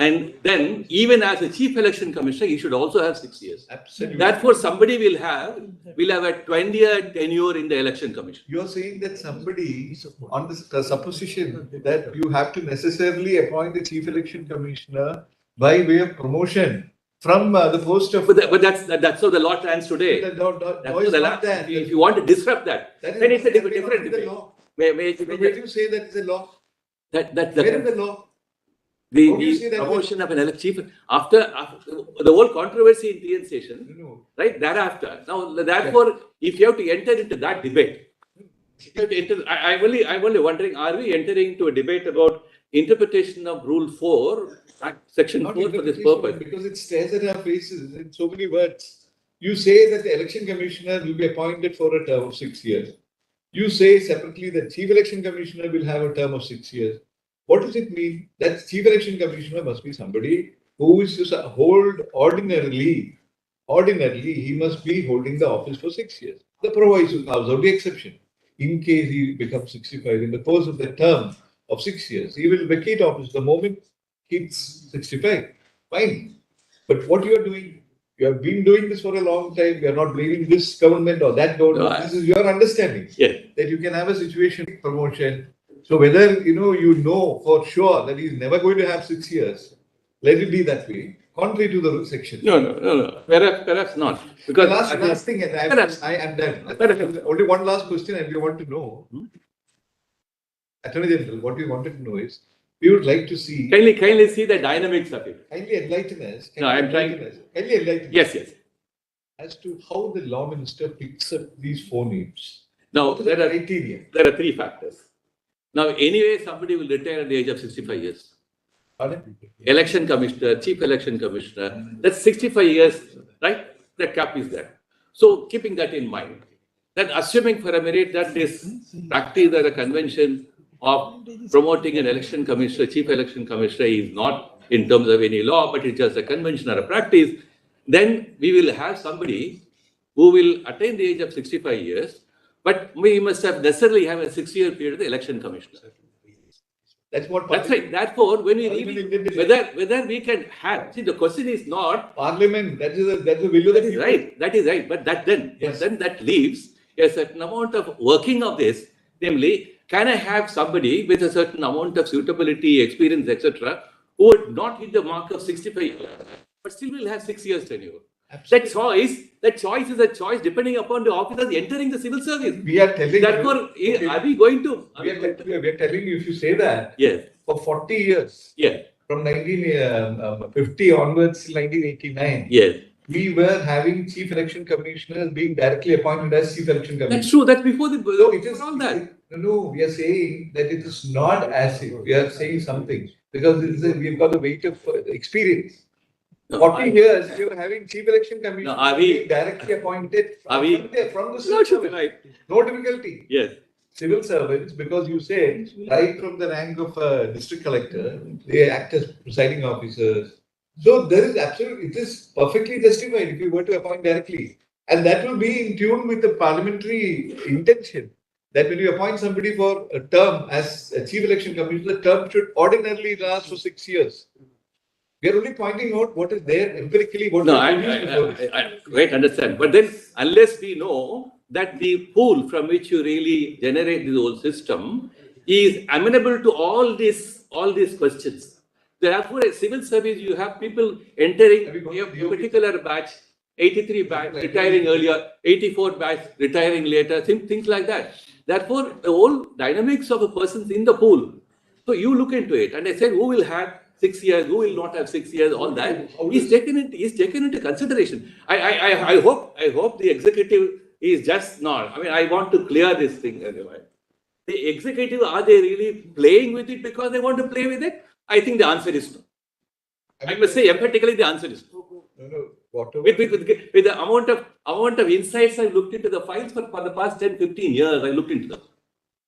And then, even as a chief election commissioner, he should also have 6 years. Absolutely. Therefore, somebody will have a 20-year tenure in the election commission. You are saying that somebody on the supposition that you have to necessarily appoint the chief election commissioner by way of promotion from the post of. But that's how the law stands today. If you want to disrupt that, then it's a different debate. Where do you say that is a law? Where is the law? The promotion of an chief after the whole controversy in TN station, right? Thereafter, now therefore, if you have to enter into that debate, I'm only wondering: are we entering into a debate about interpretation of Rule 4, Section 4 for this purpose? Because it stares at our faces in so many words. You say that the election commissioner will be appointed for a term of 6 years. You say separately that chief election commissioner will have a term of 6 years. What does it mean? That chief election commissioner must be somebody who is to hold ordinarily, he must be holding the office for 6 years. The proviso comes out the exception. In case he becomes 65 in the course of the term of 6 years, he will vacate office the moment he's 65. Fine. But what you are doing, you have been doing this for a long time. You are not blaming this government or that government. No, this is your understanding. Yeah. That you can have a situation promotion. So whether you know for sure that he's never going to have 6 years, let it be that way. Contrary to the section. No. Perhaps not. Because last thing, and I am done. Only one last question, and we want to know, Attorney General, what we wanted to know is, we would like to see. Kindly see the dynamics of it. Kindly enlighten us. Kindly enlighten. Yes. As to how the law minister picks up these 4 names. Now there are 3 factors. Now, anyway, somebody will retire at the age of 65 years. Pardon? Election commissioner, chief election commissioner, that's 65 years, right? The cap is there. So, keeping that in mind, then assuming for a minute that this practice or a convention of promoting an election commissioner, chief election commissioner is not in terms of any law, but it's just a convention or a practice, then we will have somebody who will attain the age of 65 years, but we must have necessarily have a 6-year period of the election commissioner. That's right. Therefore, when we really, whether we can have, see, the question is not Parliament. That's the will of the people. Right. That is right. But then that leaves a certain amount of working of this. Namely, can I have somebody with a certain amount of suitability, experience, etc., who would not hit the mark of 65 years, but still will have 6 years tenure? Absolutely. That choice is a choice depending upon the officers entering the civil service. We are telling therefore, you, are we going to? We are telling you, if you say that, yes, for 40 years, from 1950 onwards till 1989, yes, we were having chief election commissioners being directly appointed as chief election commissioners. That's true. That's before the. No, it is all that. No, we are saying that it is not as if we are saying something because we've got the weight of experience. 40 years, you were having chief election commissioner being directly appointed from the civil service. Right. No difficulty. Yes. Civil servants, because you say right from the rank of district collector, they act as presiding officers. So there is absolutely, it is perfectly justified if you were to appoint directly. And that will be in tune with the parliamentary intention that when you appoint somebody for a term as a chief election commissioner, the term should ordinarily last for 6 years. We are only pointing out what is there empirically. I understand. But then, unless we know that the pool from which you really generate the whole system is amenable to all these questions. Therefore, a civil service, you have people entering a particular batch, 83 batch retiring earlier, 84 batch retiring later, things like that. Therefore, the whole dynamics of a person in the pool. So you look into it, and I said, who will have 6 years, who will not have 6 years, all that is taken into consideration. I hope the executive is just not. I mean, I want to clear this thing. The executive, are they really playing with it because they want to play with it? I think the answer is no. I must say emphatically the answer is no. With the amount of insights I looked into the files for the past 10-15 years, I looked into them.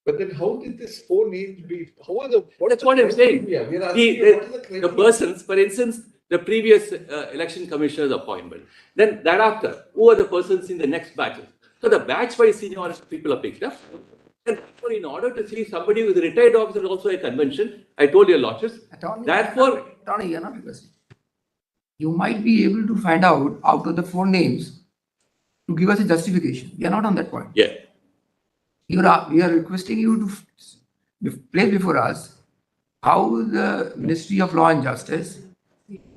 But then how did this 4 names be? That's what I'm saying. The persons, for instance, the previous election commissioner's appointment. Then thereafter, who are the persons in the next batch? So the batch-wise seniority people are picked up. And in order to see somebody who is a retired officer, also a convention, I told you lodges. Therefore, Rana, you are not requesting. You might be able to find out of the 4 names to give us a justification. We are not on that point. Yeah. We are requesting you to place before us how the Ministry of Law and Justice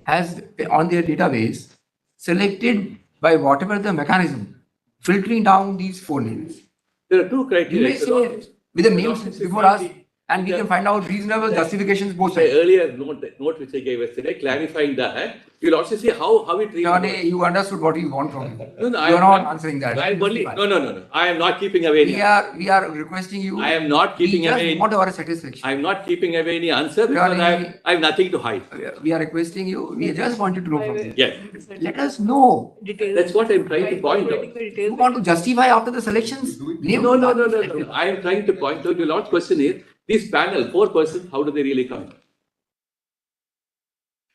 has on their database selected by whatever the mechanism filtering down these 4 names. There are two You criteria. may say with the names before us, and we can find out reasonable justifications both The sides. earlier note which I gave yesterday, clarifying that, you'll also see how it really. You understood what we want from you. No, no, You are not I'm- answering that. I'm only, no. I am not keeping away any. We are requesting you. I am not keeping we just away. want our satisfaction. I am not keeping away any answer because I have nothing to hide. We are requesting you. We just wanted to know from you. Yeah, Let us know. that's what I'm trying to point out. You want to justify after the selections? No. I am trying to point out. Your last question is this panel, 4 persons, how do they really come?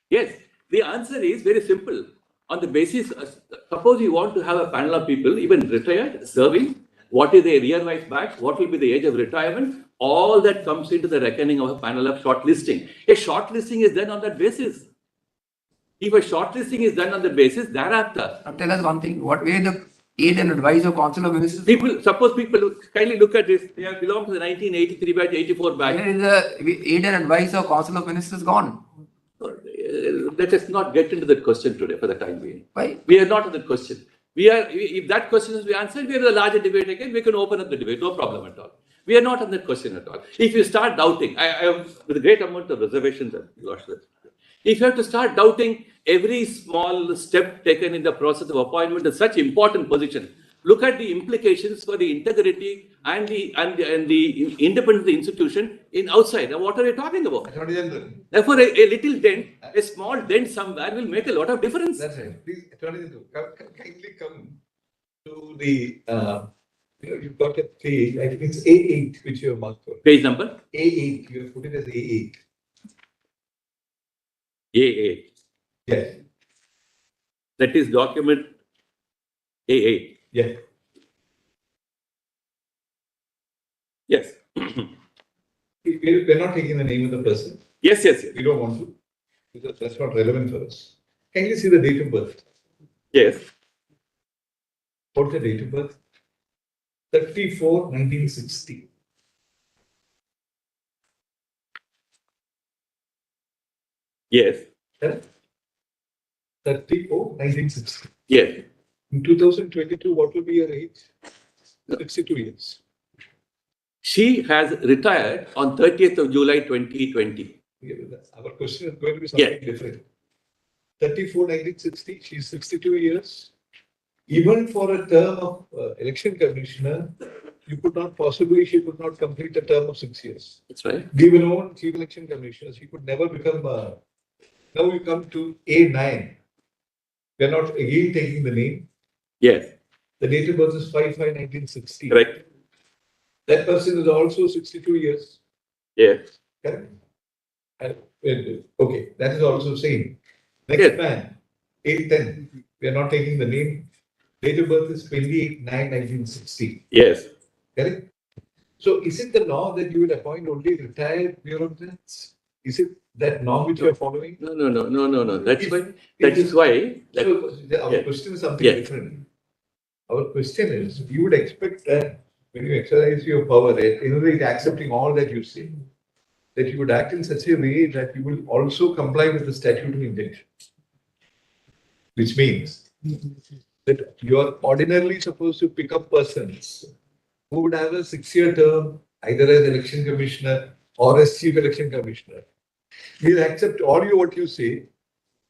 Yes, the answer is very simple. On the basis, suppose you want to have a panel of people, even retired, serving, what is their year-wise batch, what will be the age of retirement, all that comes into the reckoning of a panel of shortlisting. A shortlisting is done on that basis. If a shortlisting is done on the basis, thereafter, Now tell us one thing. What way the aid and advice of Council of Ministers? suppose people kindly look at this, they have belonged to the 1983 batch, 84 batch. Where is the aid and advice of Council of Ministers gone? Let us not get into that question today for the time being. Why? We are not on that question. If that question is answered, we are in a larger debate again. We can open up the debate, no problem at all. We are not on that question at all. If you start doubting, I have with a great amount of reservations, if you have to start doubting every small step taken in the process of appointment of such important position, look at the implications for the integrity and the independence of the institution in outside. Now, what are we talking about? Therefore, a little dent, a small dent somewhere will make a lot of difference. That's right. Please, Attorney General, kindly come to the, you've got a page, I think it's A8, which you have marked for. Page number? A8, you have put it as A8. A8. Yes, That is document A8. yes. Yes. We're not taking the name of the person. Yes. We don't want to, because that's not relevant for us. Can you see the date of birth? Yes. What's the date of birth? 34/1960. Yes. Correct? 34/1960. Yes. In 2022, what will be your age? 62 years. She has retired on 30th of July 2020. Our question is going to be something different. 34/1960, she's 62 years. Even for a term of election commissioner, she could not complete a term of 6 years. That's right. We will own chief election commissioner. She could never become. Now we come to A9. We are not again taking the name. Yes. The date of birth is 5/5/1960. Correct. That person is also 62 years. Yes. Correct? Okay, that is also same. Next Yes. man, 8/10. We are not taking the name. Date of birth is 28/9/1960. Yes. Correct? So is it the law that you will appoint only retired bureaucrats? Is it that norm which you are following? No. That is why. So our question is something different. Our question is, you would expect that when you exercise your power, in order to accepting all that you say, that you would act in such a way that you will also comply with the statutory injunctions. Which means that you are ordinarily supposed to pick up persons who would have a 6-year term, either as election commissioner or as chief election commissioner. We'll accept all what you say,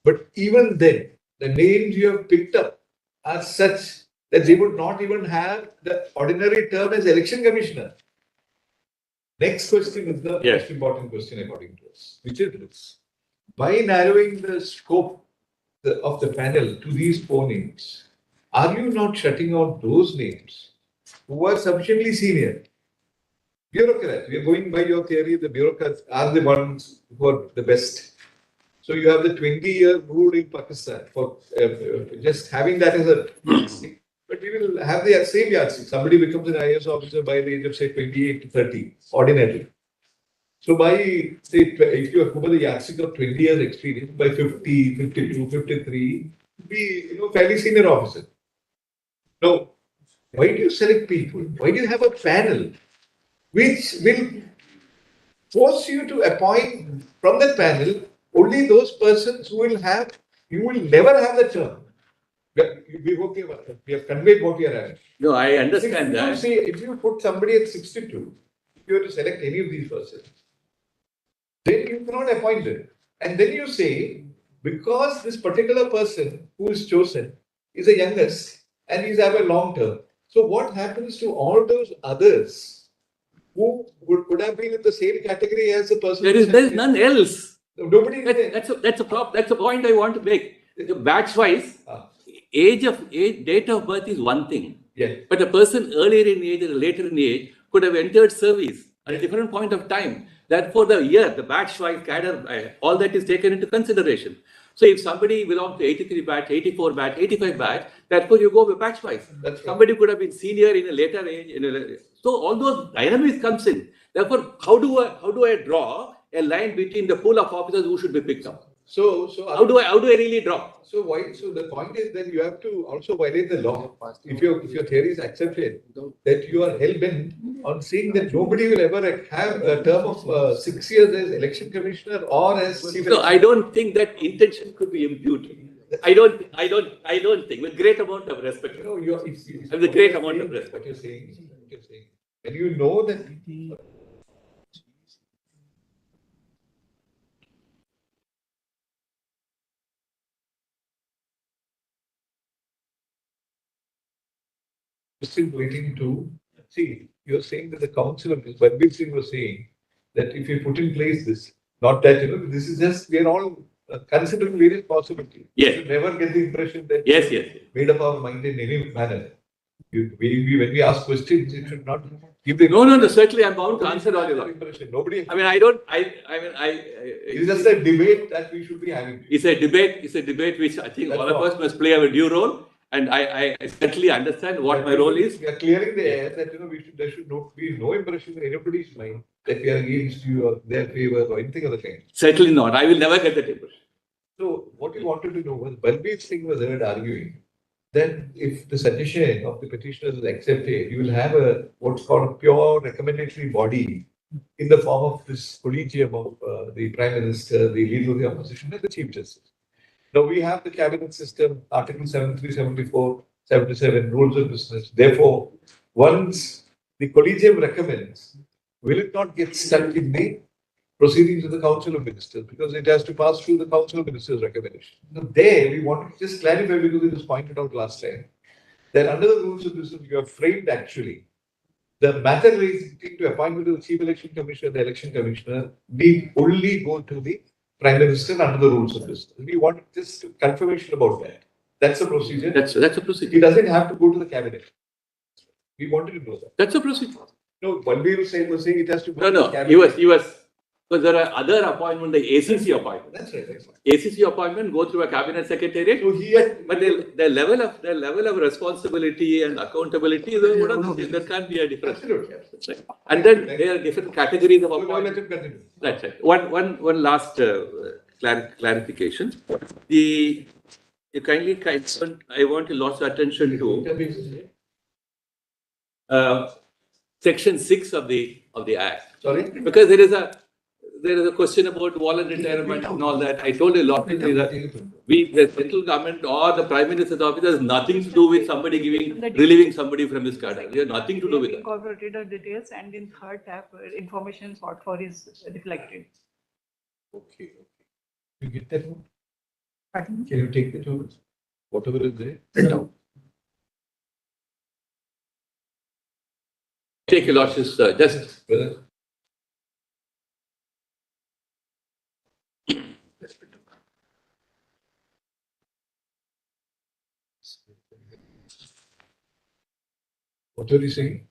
but even then, the names you have picked up are such that they would not even have the ordinary term as election commissioner. Next question is the most important question according to us, which is this. By narrowing the scope of the panel to these 4 names, are you not shutting out those names who are sufficiently senior? Bureaucrats, we are going by your theory, the bureaucrats are the ones who are the best. So you have the 20-year rule in Pakistan for just having that as a yardstick. But we will have the same yardstick. Somebody becomes an IAS officer by the age of say 28 to 30, ordinarily. So by, say, if you have over the yardstick of 20 years experience, by 50, 52, 53, be, fairly senior officer. Now, why do you select people? Why do you have a panel which will force you to appoint from that panel only those persons who will have, you will never have the term. We have conveyed what we are having. No, I understand that. See, if you put somebody at 62, if you were to select any of these persons, then you cannot appoint them. And then you say, because this particular person who is chosen is the youngest and he's have a long term. So what happens to all those others who would have been in the same category as the person? There is none else. Nobody is there. That's a point I want to make. Batch wise, date of birth is one thing. Yeah. But a person earlier in age or later in age could have entered service at a different point of time. Therefore, the batch wise cadre, all that is taken into consideration. So if somebody belongs to 83 batch, 84 batch, 85 batch, therefore you go with batch wise. That's right. Somebody could have been senior in a later age. So all those dynamics comes in. Therefore, how do I draw a line between the pool of officers who should be picked up? So How do I really draw? So the point is that you have to also violate the law. If your theory is accepted, that you are hell bent on seeing that nobody will ever have a term of 6 years as election commissioner or as chief. No, I don't think that intention could be imputed. I don't think, with great amount of respect. With a great amount of respect. What you're saying, and you know that. Still waiting to see. You're saying that the council of Balbir Singh was saying that if you put in place this, not that this is just we are all considering various possibilities. Yes. You never get the impression that Yes. made up our mind in any manner. When we ask questions, it should not give the No. Certainly, I'm bound to answer all your impression. Nobody. I mean, It's just a debate that we should be having. It's a debate which I think all of us must play a due role. And I certainly understand what my role is. We are clearing the air that there should not be no impression in anybody's mind that we are against you or their favor or anything of the kind. Certainly not. I will never get that impression. So what we wanted to know was Balbir Singh was heard arguing that if the suggestion of the petitioners is accepted, you will have what's called a pure recommendatory body in the form of this collegium of the Prime Minister, the leader of the opposition, and the Chief Justice. Now we have the cabinet system, Article 73, 74, 77, rules of business. Therefore, once the collegium recommends, will it not get stuck in the proceedings of the Council of Ministers? Because it has to pass through the Council of Ministers' recommendation. Now there, we want to just clarify, because it was pointed out last time, that under the rules of business, you have framed actually the matter relating to appointment of the Chief Election Commissioner, the Election Commissioner, need only go to the Prime Minister under the rules of business. We want just confirmation about that. That's a procedure. That's a procedure. He doesn't have to go to the cabinet. We wanted to know that. That's a procedure. No, Balbir was saying it has to go to No. the cabinet. He was. Because there are other appointments, the ACC appointment. That's right. ACC appointment go through a cabinet secretariat. So but the level of responsibility and accountability, there can't be a difference. Absolutely. That's right. And then there are different categories of appointments. Continue. That's right. One last clarification. You kindly, I want to lots of attention to Section 6 of the Act. Sorry? Because there is a question about voluntary retirement and all that. I told you a lot that the central government or the Prime Minister's office has nothing to do with somebody relieving somebody from his cadre. We have nothing to do with that. Incorporated the details, and in third tab, information sought for is reflected. Okay. You get that one? Pardon? Can you take the notes? Whatever is there. Take your losses, just. Brother. What are you saying?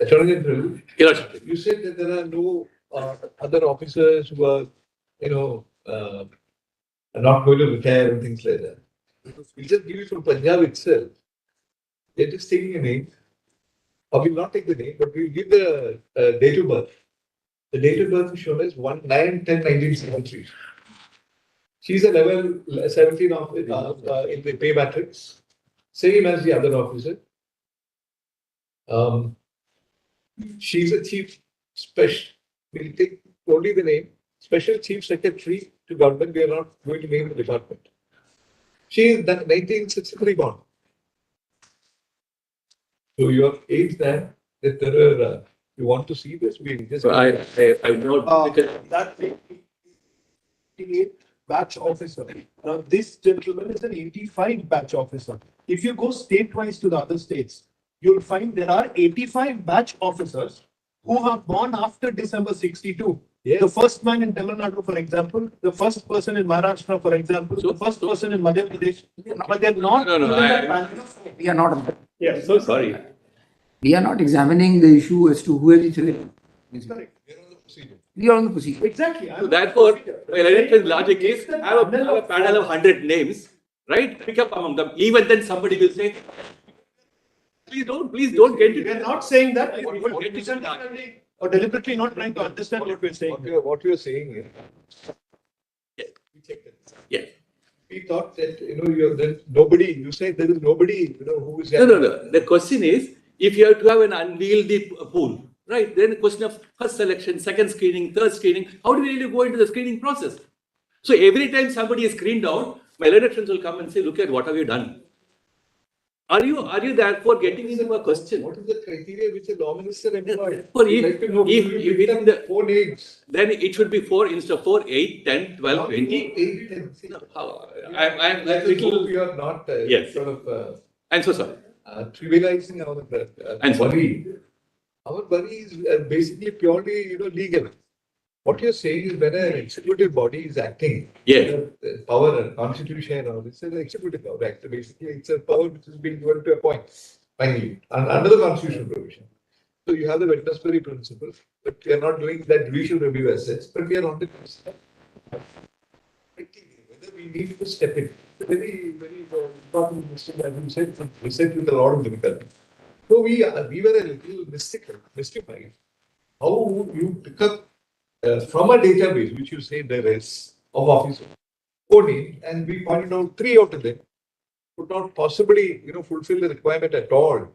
Attorney General, Your Lordship. you said that there are no other officers who are, not going to retire and things like that. We'll just give you from Punjab itself. They're just taking a name. Or we'll not take the name, but we'll give the date of birth. The date of birth is shown as 1/9/10/1973. She's a level 17 of in the pay matrix, same as the other officer. She's a chief special. We'll take only the name. Special Chief Secretary to government. We are not going to name the department. She is 1963 born. So your age that there are, you want to see this? We just. So I know That 88 batch officer. Now, this gentleman is an 85 batch officer. If you go state-wise to the other states, you'll find there are 85 batch officers who are born after December 62. Yes. The first man in Tamil Nadu, for example, the first person in Maharashtra, for example, the first person in Madhya Pradesh, but they're not. No, We are not. Yeah, so sorry. We are not examining the issue as to who is selected. correct. We are on the procedure. Exactly. So therefore, elected logic is have a panel of 100 names, right? Pick up among them. Even then somebody will say, please don't get We are it. not saying that. What- We are what is it? or deliberately not trying to understand what we're saying. What you're saying is. Yes. We checked it. Yes. We thought that, nobody, you said there is nobody, who is. No. The question is, if you have to have an unwieldy pool, right? Then the question of first selection, second screening, third screening, how do we really go into the screening process? So every time somebody is screened out, my elections will come and say, look at what have you done? Are you therefore getting into a question? What is the criteria which the law minister employed? For We'd if- like to know, if- you if picked within up the- 4 names. Then it should be 4 instead of 4, 8, 10, 12, 20. 8, 10. See, No, I'm let us little. hope we are not Yes. sort of I'm so sorry. trivializing our And so- worry. Our worry is basically purely, legal. What you're saying is when an executive body is acting, Yes. power, constitution, or it's an executive power. Act. Basically, it's a power which is being given to a point, finally, under the constitutional provision. So you have the Westbury principle, but we are not doing that judicial review as such, but we are on the whether we need to step in. Very, very important question that you said, with a lot of difficulty. So we were a little mystified. How would you pick up from a database, which you say there is, of officers, 4 names, and we pointed out 3 out of them could not possibly, fulfill the requirement at all.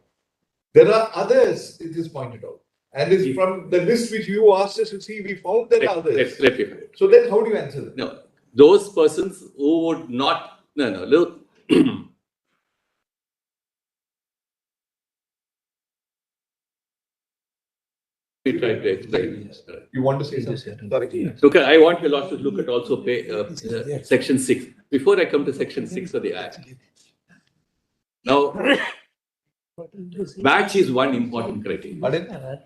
There are others, it is pointed out. And it's from the list which you asked us to see, we found there are others. Let's rectify it. So then how do you answer that? No, those persons who would not, look. We try to explain. You want to say something? Sorry. Look, I want you lot to look at also section 6. Before I come to section 6 of the Act. Now, batch is one important criteria. Pardon?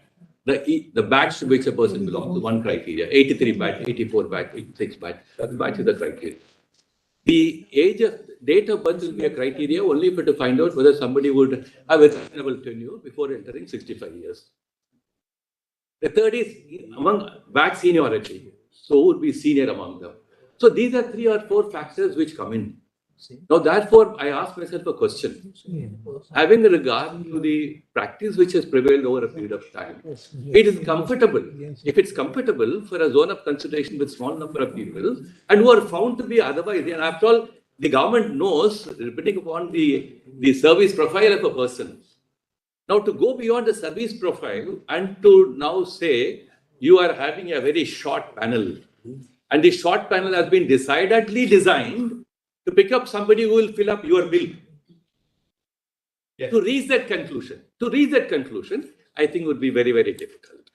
The batch to which a person belongs is one criteria. 83 batch, 84 batch, 86 batch. That batch is the criteria. The date of birth will be a criteria only for to find out whether somebody would have a reasonable tenure before entering 65 years. The third is among batch seniority. So would be senior among them. So these are 3 or 4 factors which come in. Now, therefore, I ask myself a question. Having regard to the practice which has prevailed over a period of time, it is comfortable. If it's comfortable for a zone of consideration with small number of people and who are found to be otherwise, and after all, the government knows, depending upon the service profile of a person. Now, to go beyond the service profile and to now say you are having a very short panel, and the short panel has been decidedly designed to pick up somebody who will fill up your bill. Yes. To reach that conclusion, I think would be very, very difficult.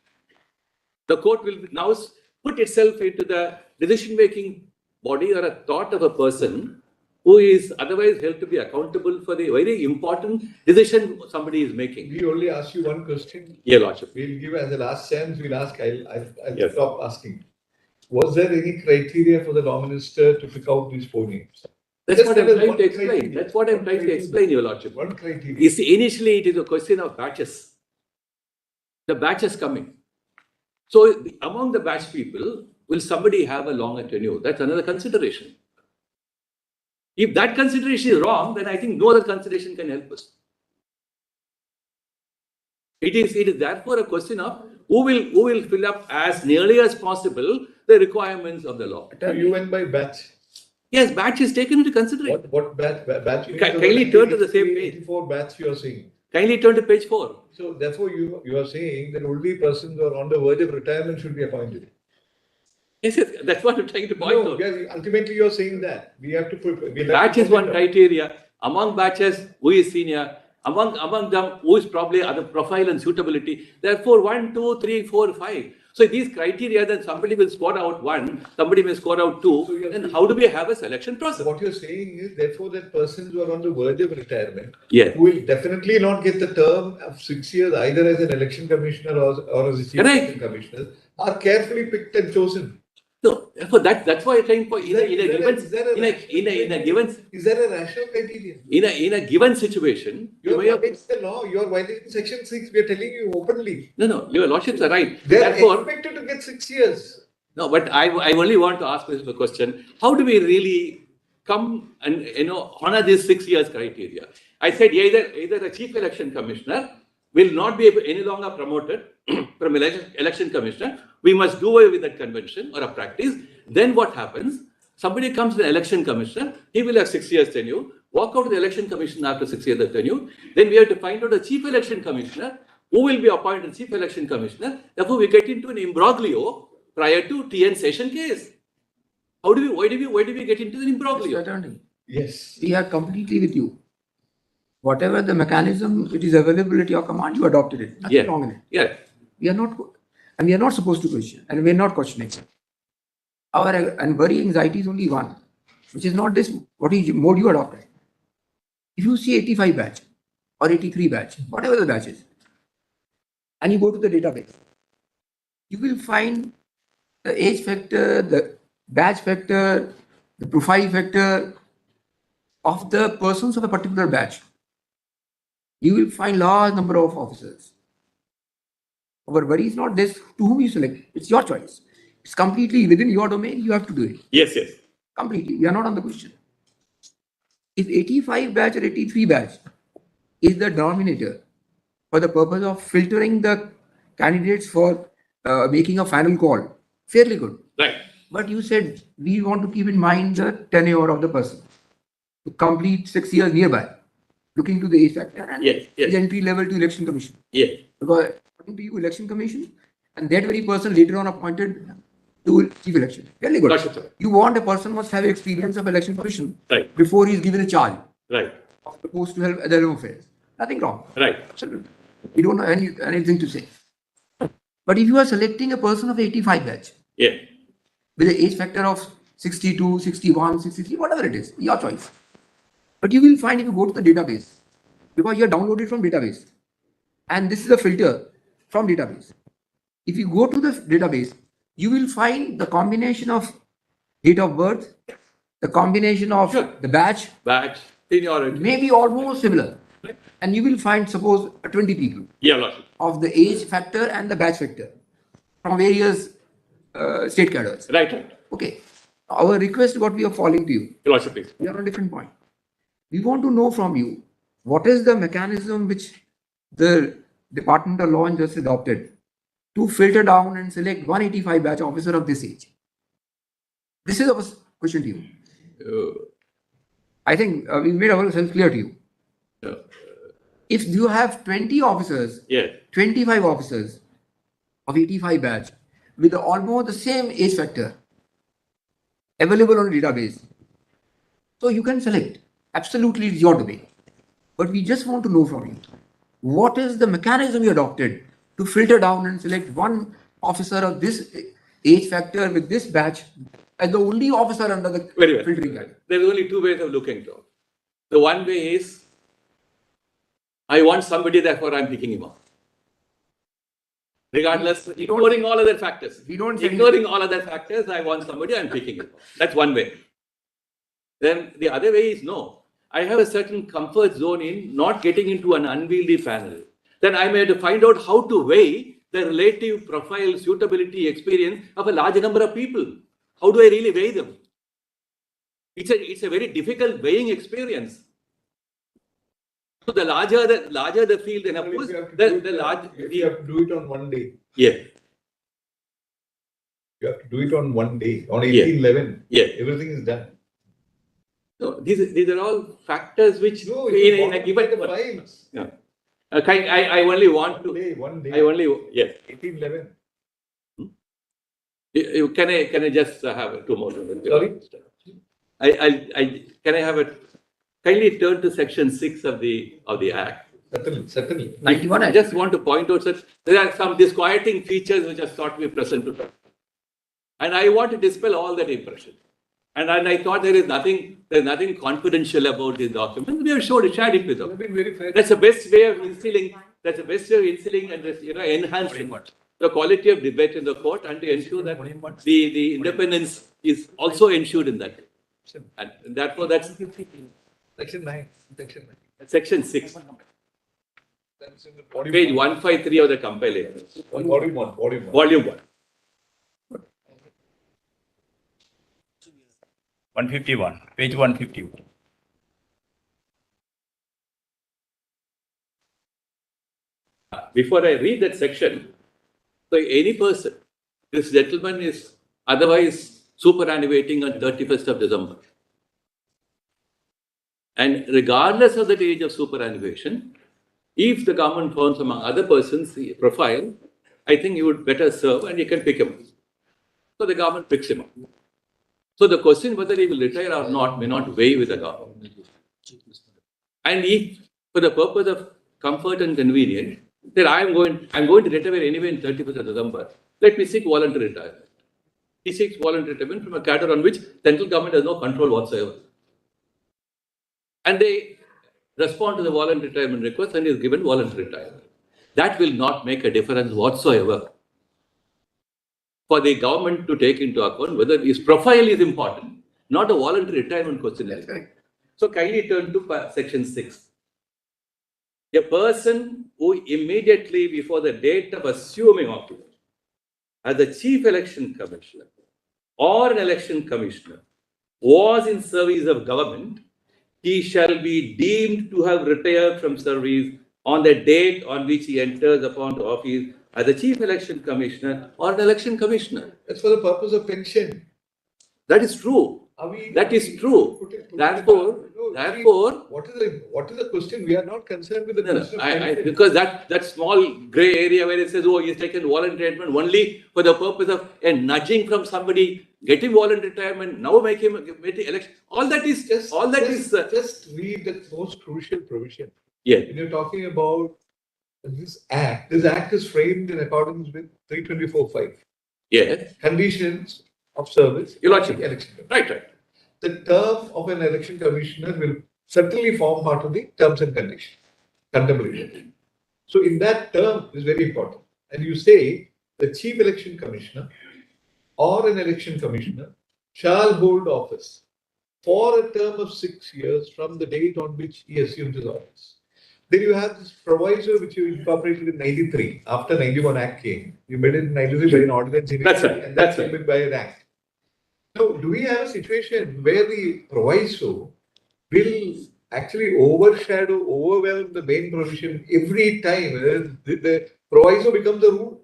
The court will now put itself into the decision-making body or a thought of a person who is otherwise held to be accountable for the very important decision somebody is making. We only ask you one question. Yeah, Lordship. We'll give as the last chance, we'll ask, I'll Yes. stop asking. Was there any criteria for the law minister to pick out these 4 names? That's Just what I'm tell us trying one to explain. criteria. That's what I'm trying to explain, Your Lordship. One criteria. You see, initially it is a question of batches. the batch is coming. So among the batch people, will somebody have a longer tenure? That's another consideration. If that consideration is wrong, then I think no other consideration can help us. It is therefore a question of who will fill up as nearly as possible the requirements of the law. So you went by batch. Yes, batch is taken into consideration. What batch? Kindly turn to the same page. 84 batch you are saying. Kindly turn to page 4. So therefore you are saying that only persons who are on the verge of retirement should be appointed. Yes, that's what I'm trying to point No, out. yes, ultimately you're saying that. We have to put. Batch is one criteria. Among batches, who is senior? Among them, who is probably other profile and suitability. Therefore, 1, 2, 3, 4, 5. So these criteria, then somebody will score out 1, somebody may score out 2. So then how do we have a selection process? What you're saying is therefore that persons who are on the verge of retirement Yes. who will definitely not get the term of 6 years either as an election commissioner or as a chief Correct. election commissioner are carefully picked and chosen. So therefore, that's why I'm trying for in a given Is there a rational criteria? in a given situation, you You're may have, violating the law. You're violating section 6. We are telling you openly. no, your lordships are right. They are Therefore, expected to get 6 years. no, but I only want to ask this question: how do we really come and honor this 6 years criteria? I said either a chief election commissioner will not be any longer promoted from election commissioner. We must do away with that convention or a practice. Then what happens? Somebody comes to the election commissioner, he will have 6 years tenure, walk out of the election commission after 6 years of tenure. Then we have to find out a chief election commissioner who will be appointed chief election commissioner. Therefore, we get into an imbroglio prior to TN session case. Why do we get into an imbroglio? Mr. Attorney, Yes. we are completely with you. Whatever the mechanism it is available at your command, you adopted it. Nothing Yeah. wrong in it. Yeah. We are not supposed to question, and we are not questioning. Our and worry anxiety is only one, which is not this. What is mode you adopted? If you see 85 batch or 83 batch, whatever the batch is, and you go to the database, you will find the age factor, the batch factor, the profile factor of the persons of a particular batch. You will find large number of officers. Our worry is not this to whom you select. It's your choice. It's completely within your domain. You have to do it. Yes. Completely. We are not on the question. If 85 batch or 83 batch is the denominator for the purpose of filtering the candidates for making a final call, fairly good. Right. But you said we want to keep in mind the tenure of the person to complete 6 years nearby, looking to the age factor and Yes. his entry level to election commission. Yes. Because according to you, election commission, and that very person later on appointed to chief election. Very good. Gotcha, sir. You want a person must have experience of election commission Right. before he is given a charge Right. of the post to help other home affairs. Nothing wrong. Right. Absolutely. We don't have anything to say. But if you are selecting a person of 85 batch Yeah. with an age factor of 62, 61, 63, whatever it is, your choice. But you will find if you go to the database, because you are downloaded from database, and this is a filter from database. If you go to the database, you will find the combination of date of birth, the combination of Sure. the batch, Batch, seniority. may be almost similar. And you will find, suppose, 20 people Yeah, Lordship. of the age factor and the batch factor from various state cadres. Right. Okay. Our request, what we are following to you, Your Lordship, please. we are on a different point. We want to know from you what is the mechanism which the Department of Law and Justice adopted to filter down and select 185 batch officer of this age. This is our question to you. I think we made ourselves clear to you. If you have 20 officers, Yeah. 25 officers of 85 batch with almost the same age factor available on the database, so you can select. Absolutely, it's your domain. But we just want to know from you, what is the mechanism you adopted to filter down and select one officer of this age factor with this batch as the only officer under the Very well. filtering guide? There is only two ways of looking at it. The one way is, I want somebody, therefore I'm picking him up. Regardless, ignoring all other factors. We don't say Ignoring all other factors, I want somebody, I'm picking him up. That's one way. Then the other way is, no, I have a certain comfort zone in not getting into an unwieldy panel. Then I may have to find out how to weigh the relative profile, suitability, experience of a large number of people. How do I really weigh them? It's a very difficult weighing experience. So the larger the field, then of course, if you have to do it on one day. Yeah. You have to do it on one day, on 1811. Yeah. Everything is done. No, these are all factors which No, in a given the files. Yeah. I only want to. One day. I only yes. 1811. Can I just have 2 more minutes? Sorry? Can I have a kindly turn to section 6 of the Act? Certainly. 91 I just want to point out that there are some disquieting features which are thought to be present to them. And I want to dispel all that impression. And I thought there's nothing confidential about this document. We have shared it with them. I've been very fair. That's the best way of instilling. That's the best way of instilling and enhancing the quality of debate in the court, and to ensure that the independence is also ensured in that. And therefore, that's Section 9. section 6, That's in the body page 153 of the compilation, Volume 1. volume 1. 151, page 151. Before I read that section, so any person, this gentleman is otherwise superannuating on 31st of December. And regardless of the age of superannuation, if the government finds among other persons the profile, I think you would better serve and you can pick him up. So the government picks him up. So the question whether he will retire or not may not weigh with the government. And if, for the purpose of comfort and convenience, that I'm going to retire anyway in 31st of December, let me seek voluntary retirement. He seeks voluntary retirement from a cadre on which central government has no control whatsoever. And they respond to the voluntary retirement request and is given voluntary retirement. That will not make a difference whatsoever for the government to take into account whether his profile is important, not a voluntary retirement question. That's correct. So kindly turn to section 6. A person who immediately before the date of assuming office as the chief election commissioner or an election commissioner was in service of government, he shall be deemed to have retired from service on the date on which he enters upon the office as a chief election commissioner or an election commissioner. That's for the purpose of pension. That is true. That is true. Therefore, what is the question? We are not concerned with the question of pension. because that small grey area where it says, oh, he's taken voluntary retirement only for the purpose of a nudging from somebody, get him voluntary retirement, now make him election. All that is Just read the most crucial provision. Yeah. When you're talking about this act is framed in accordance with 324(5). Yes. Conditions of service. Your Lordship. Election. Right. The term of an election commissioner will certainly form part of the terms and conditions. Contemplated. So in that term is very important. And you say the chief election commissioner or an election commissioner shall hold office for a term of 6 years from the date on which he assumes his office. Then you have this proviso which you incorporated in 93. After 91 Act came, you made it in 93 by an ordinance. That's right. And that's right. By an act. Now, do we have a situation where the proviso will actually overwhelm the main provision every time? The proviso becomes the rule.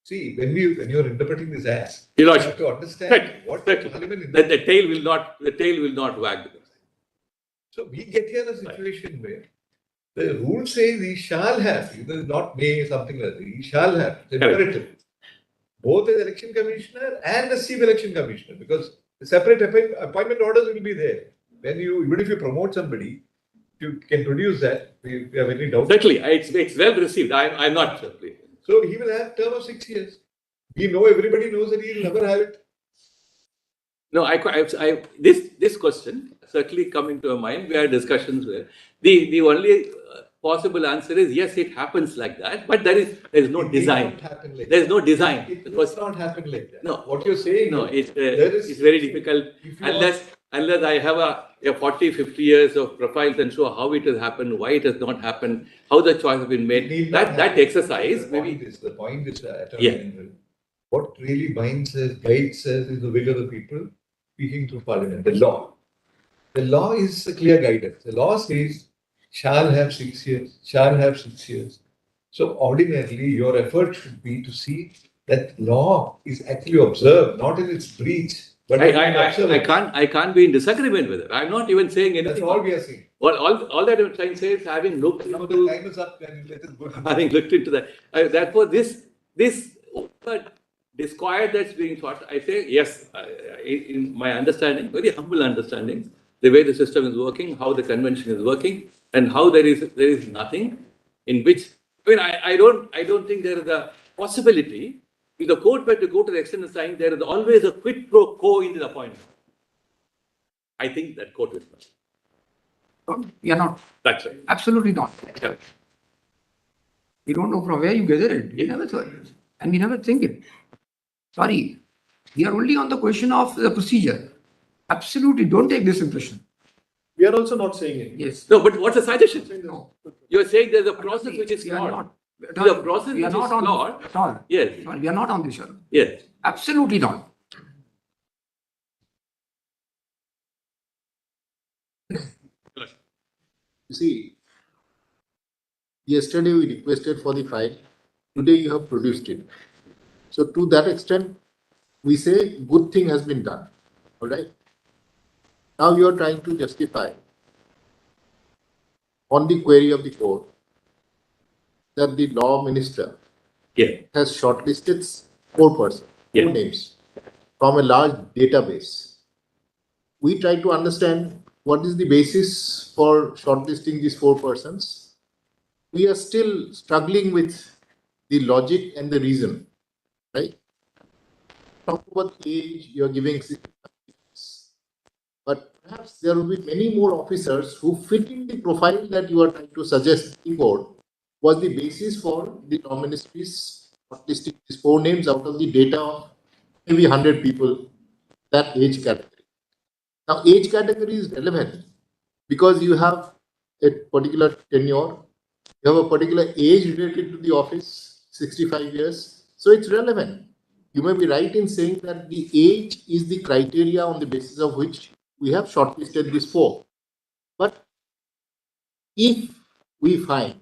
See, when you're interpreting this as, you have to understand what Parliament. The tail will not wag. So we get here a situation where the rule says he shall have, not may, something like that. He shall have. It's imperative. Both as election commissioner and as chief election commissioner, because the separate appointment orders will be there. Even if you promote somebody, you can produce that. We have any doubt. Certainly, it's well received. I'm not certainly. So he will have term of 6 years. Everybody knows that he will never have it. No, this question certainly coming to mind. We had discussions where the only possible answer is yes, it happens like that, but there is no design. There is no design. It does not happen like that. No. What you're saying? No, it's very difficult unless unless I have a 40, 50 years of profiles and show how it has happened, why it has not happened, how the choice has been made. That exercise, maybe. The point is that, Yeah. what really binds us, guides us is the will of the people speaking through Parliament, the law. The law is a clear guidance. The law says, shall have 6 years, shall have 6 years. So ordinarily, your effort should be to see that law is actually observed, not in its breach, but I can't be in disagreement with it. I'm not even saying anything. That's all we are saying. All that I'm trying to say is having looked Now into, the time is up and let us go. having looked into that. Therefore, this disquiet that's being taught, I say yes. In my understanding, very humble understanding, the way the system is working, how the convention is working, and how there is nothing in which I don't think there is a possibility. If the court were to go to the extent of saying there is always a quid pro quo in the appointment, I think that court is not. We are not. That's right. Absolutely not. Yeah. We don't know from where you gather it. We never thought it. And we never think it. Sorry. We are only on the question of the procedure. Absolutely. Don't take this impression. We are also not saying it. Yes. No, but what's the suggestion? No. You're saying there's a process which is We are flawed. not. The process We are which not is on flawed. at all. Yes. Sorry, we are not on this show. Yes. Absolutely not. You see, yesterday we requested for the file. Today you have produced it. So to that extent, we say good thing has been done. All right. Now you are trying to justify on the query of the court that the law minister Yeah. has shortlisted 4 persons, 4 Yeah. names from a large database. We try to understand what is the basis for shortlisting these 4 persons. We are still struggling with the logic and the reason, right? Talk about age, you're giving 65 years. But perhaps there will be many more officers who fit in the profile that you are trying to suggest to the court was the basis for the law ministry's shortlisting these 4 names out of the data of maybe 100 people, that age category. Now, age category is relevant because you have a particular tenure, you have a particular age related to the office, 65 years. So it's relevant. You may be right in saying that the age is the criteria on the basis of which we have shortlisted these 4. But if we find,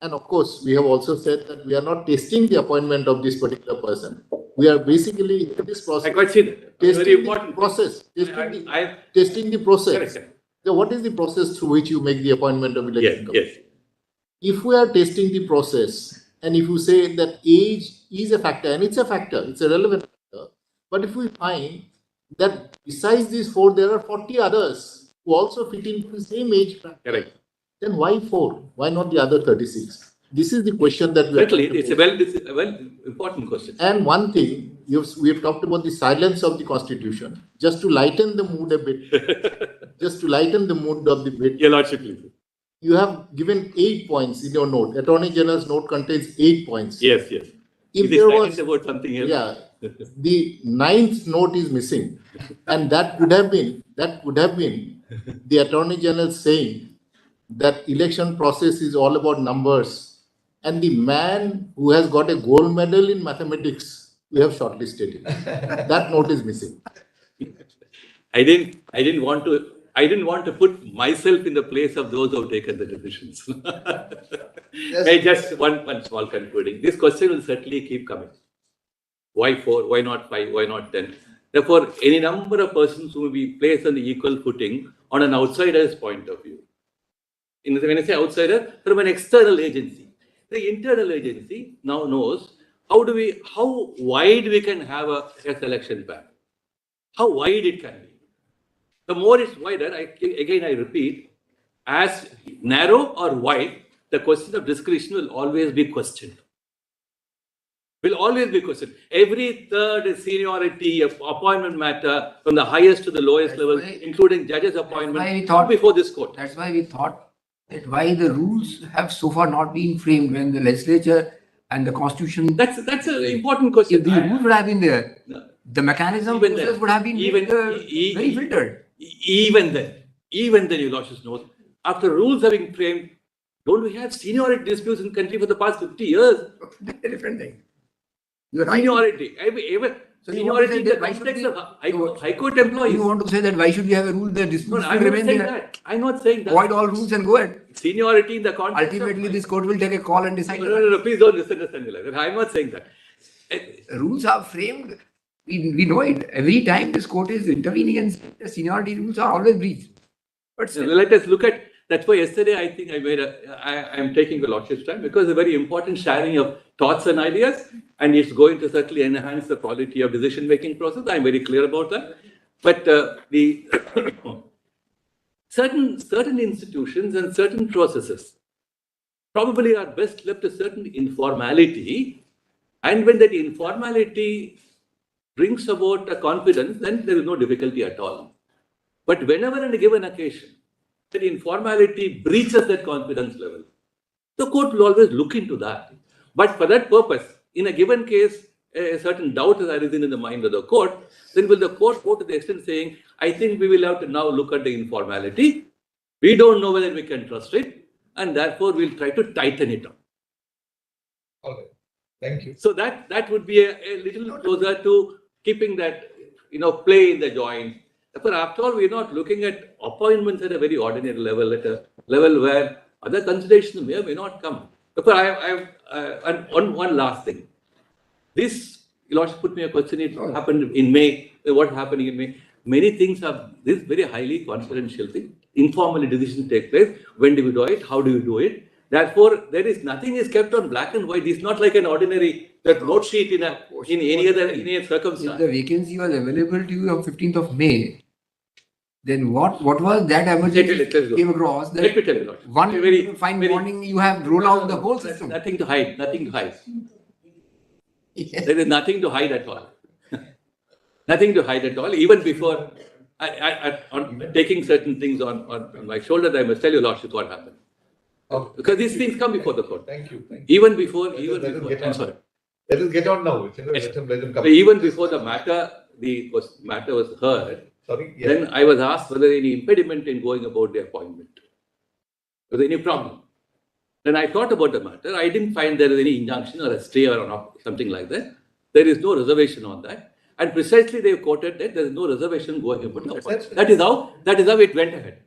and of course, we have also said that we are not testing the appointment of this particular person. We are basically in this process. I quite see that. Very Testing the important. process. I Testing the process. correct. So what is the process through which you make the appointment of election Yes. commission? If we are testing the process, and if you say that age is a factor, and it's a factor, it's a relevant factor, but if we find that besides these 4, there are 40 others who also fit into the same age factor, Correct. then why 4? Why not the other 36? This is the question that we are Certainly, trying to it's a well important question. And one thing, we have talked about the silence of the constitution, just to lighten the mood a bit, just to lighten the mood of the bit. Your Lordship, please. You have given 8 points in your note. Attorney General's note contains 8 points. Yes. If It is there silent was, about something else. yeah, the 9th note is missing, and that could have been the Attorney General saying that election process is all about numbers, and the man who has got a gold medal in mathematics, we have shortlisted him. That note is missing. I didn't want to put myself in the place of those who have taken the decisions. Hey, just one small concluding. This question will certainly keep coming. Why 4? Why not 5? Why not 10? Therefore, any number of persons who will be placed on the equal footing on an outsider's point of view. When I say outsider, from an external agency. The internal agency now knows how wide we can have a selection band. How wide it can be. The more it's wider, I repeat, as narrow or wide, the question of discretion will always be questioned. Every third seniority of appointment matter from the highest to the lowest level, including judges' appointment, before this court. That's why we thought that why the rules have so far not been framed when the legislature and the constitution, That's an important question. if the rules would have been there, No. the mechanism Even process then, would have been even- very filtered. Even then, your lordship knows, after rules have been framed, don't we have seniority disputes in the country for the past 50 years? That's a different thing. You're right. Seniority, So you want to seniority say in that the why should context we- of high court employees. You want to say that why should we have a rule that No, disputes I'm will not remain saying there? that. I'm not saying that. Avoid all rules and go ahead. Seniority in the context Ultimately, of... this court will take a call and decide. No, please don't misunderstand me like that. I'm not saying that. Rules are framed. We know it. Every time this court is intervening and the seniority rules are always breached. But still, Let us look at, that's why yesterday I think I'm taking the lordship's time because it's a very important sharing of thoughts and ideas, and it's going to certainly enhance the quality of decision-making process. I'm very clear about that. But the certain institutions and certain processes probably are best left to certain informality, and when that informality brings about a confidence, then there is no difficulty at all. But whenever on a given occasion, that informality breaches that confidence level, the court will always look into that. But for that purpose, in a given case, a certain doubt has arisen in the mind of the court, then will the court go to the extent saying, I think we will have to now look at the informality. We don't know whether we can trust it, and therefore we'll try to tighten it up. All right. Thank you. So that would be a little closer to keeping that, play in the joint. But after all, we're not looking at appointments at a very ordinary level, at a level where other considerations may or may not come. But one last thing. This, you Lordship put me a question, it happened in May. What happened in May? Many things are, this very highly confidential thing. Informally decisions take place. When do we do it? How do we do it? Therefore, nothing is kept on black and white. It's not like an ordinary note sheet in any other circumstance. if the vacancy was available to you on 15th of May, then what was that emergency Let's go. came across? That Let me tell you, Lord. one fine morning you have rolled out the whole system. Nothing to hide. Nothing to hide. Yes. There is nothing to hide at all. Nothing to hide at all. Even before on taking certain things on my shoulders, I must tell you, Lordship, what happened. Because these things come before the court. Thank you. Thank you. Even before, Let us get I'm on. sorry. Let us get on now. Yes. Let them come. Even before the matter was heard, Sorry. Yes. then I was asked whether any impediment in going about the appointment. Was there any problem? Then I thought about the matter. I didn't find there is any injunction or a stay or something like that. There is no reservation on that. And precisely they quoted that there is no reservation going about the appointment. That is how it went ahead.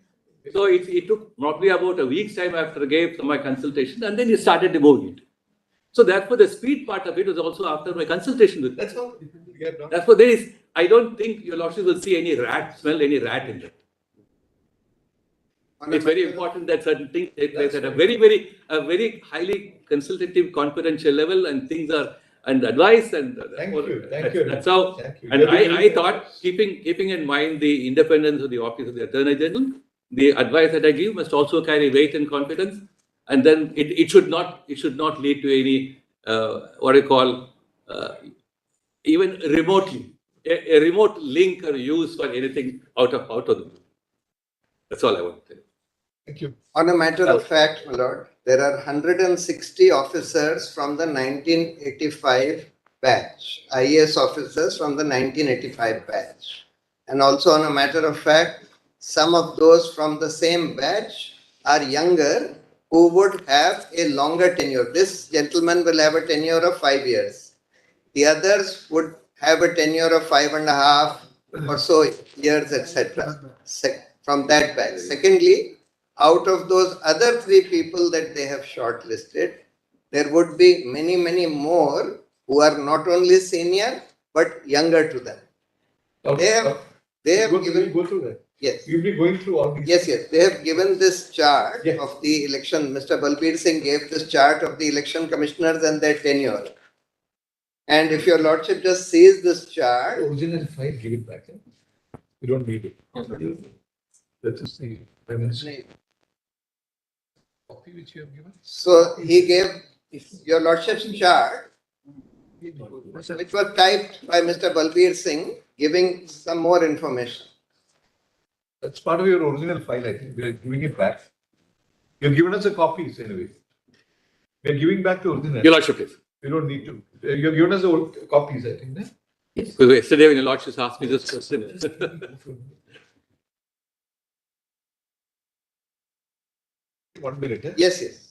So it took probably about a week's time after I gave my consultation, and then he started removing it. So therefore, the speed part of it was also after my consultation with. That's all. Yeah, no. Therefore, I don't think your lordship will see smell any rat in that. It's very important that certain things take place at a very highly consultative, confidential level, and things are and advice and. Thank you. Thank you. That's how. Thank you. And I thought, keeping in mind the independence of the office of the Attorney General, the advice that I give must also carry weight and confidence, and then it should not lead to any what I call even remotely a remote link or use for anything out of the blue. That's all I want to say. Thank you. On a matter of fact, my lord, there are 160 officers from the 1985 batch, IAS officers from the 1985 batch. And also on a matter of fact, some of those from the same batch are younger who would have a longer tenure. This gentleman will have a tenure of 5 years. The others would have a tenure of 5.5 or so years, etc. From that batch. Secondly, out of those other 3 people that they have shortlisted, there would be many more who are not only senior but younger to them. They have given. Go through that. Yes. You'll be going through all these. Yes. They have given this chart Yes. of the election. Mr. Balbir Singh gave this chart of the election commissioners and their tenure. And if your lordship just sees this chart, Original file, give it back. You don't need it. Let's just see. Copy which you have given. so he gave your lordship's chart, which was typed by Mr. Balbir Singh, giving some more information. That's part of your original file, I think. We are giving it back. You've given us a copy, anyway. We are giving back the original. Your lordship, please. You don't need to. You've given us the old copies, I think. No? Yes. Because yesterday when your lordship asked me this question. 1 minute. Eh? Yes, yes.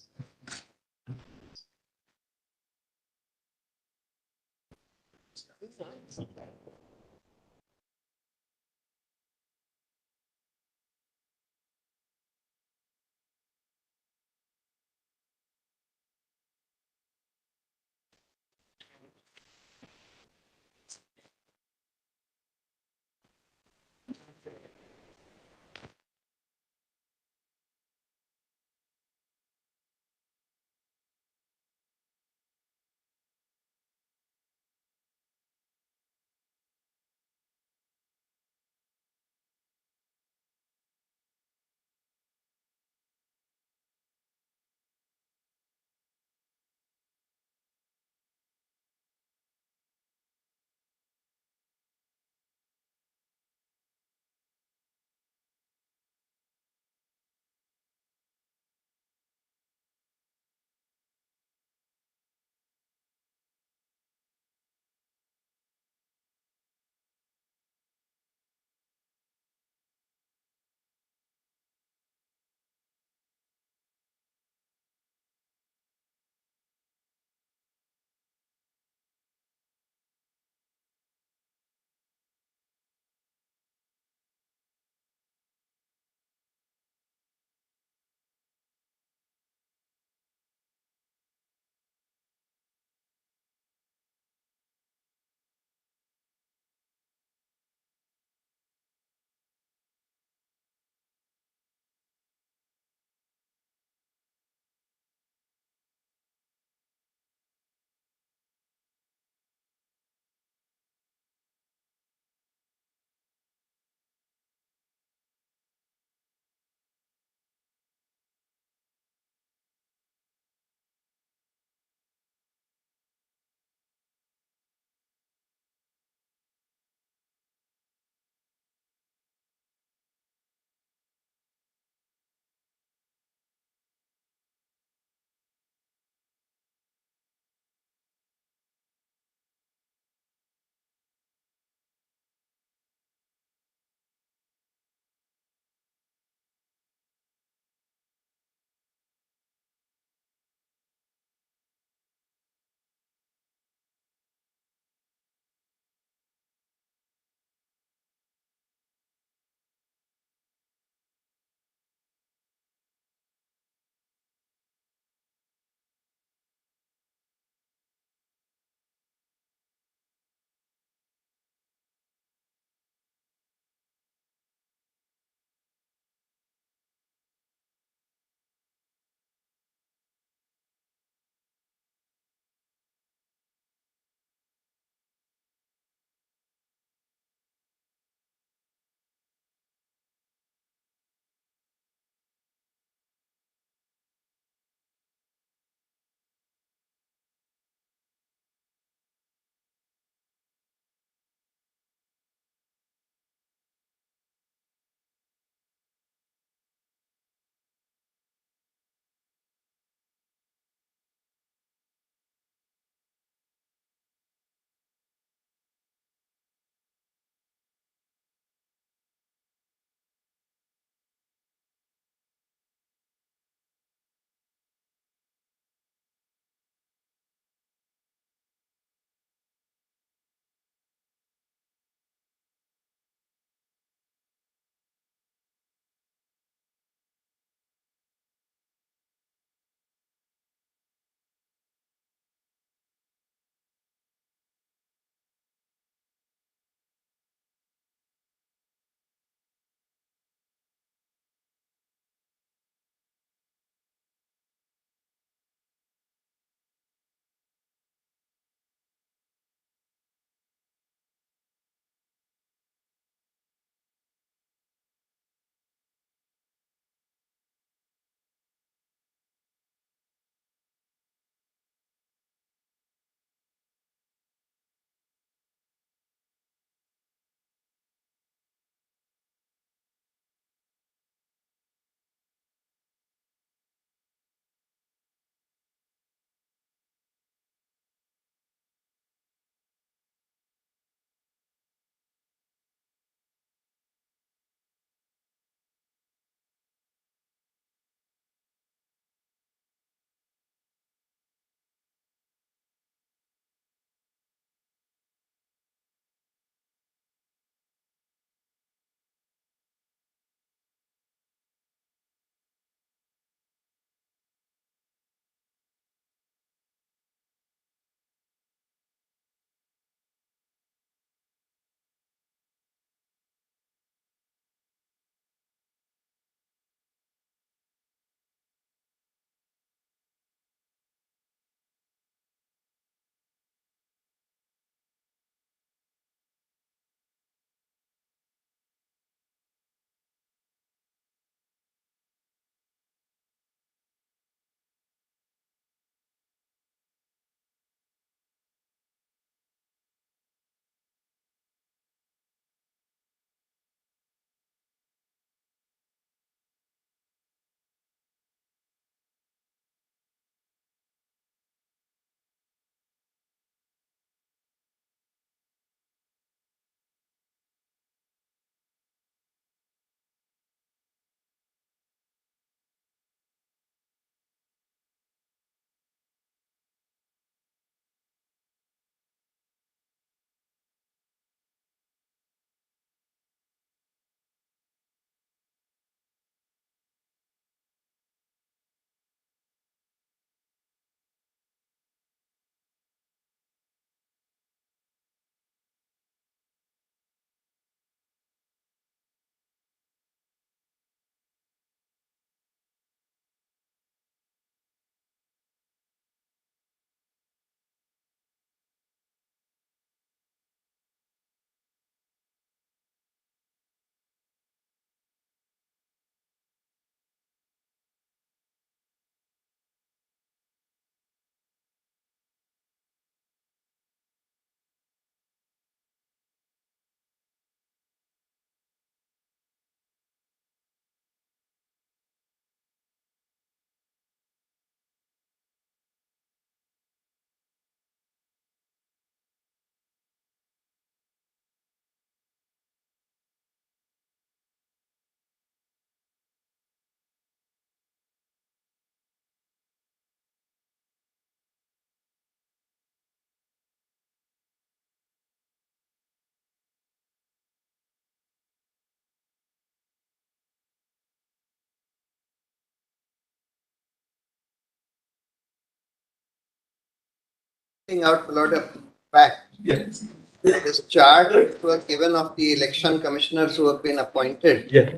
out a lot of fact. Yes. This chart which was given of the election commissioners who have been appointed Yeah.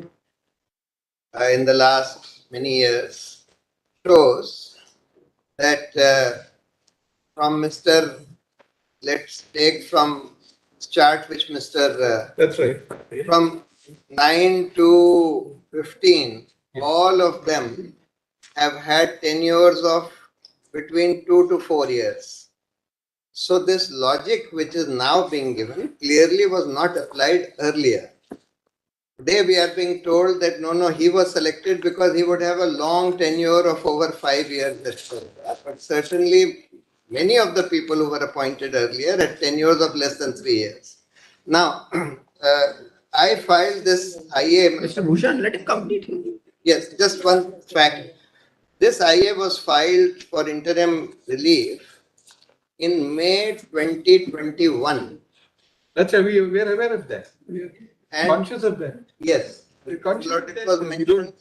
in the last many years shows that from Mr. Let's take from this chart which Mr. That's right. From 9 to 15, all of them have had tenures of between 2 to 4 years. So this logic which is now being given clearly was not applied earlier. Today we are being told that no, he was selected because he would have a long tenure of over 5 years. But certainly many of the people who were appointed earlier had tenures of less than 3 years. Now, I filed this IA. Mr. Bhushan, let him complete. Yes, just one fact. This IA was filed for interim relief in May 2021. That's why we are aware of that. We are And conscious of that. yes, We're conscious of it that. was We mentioned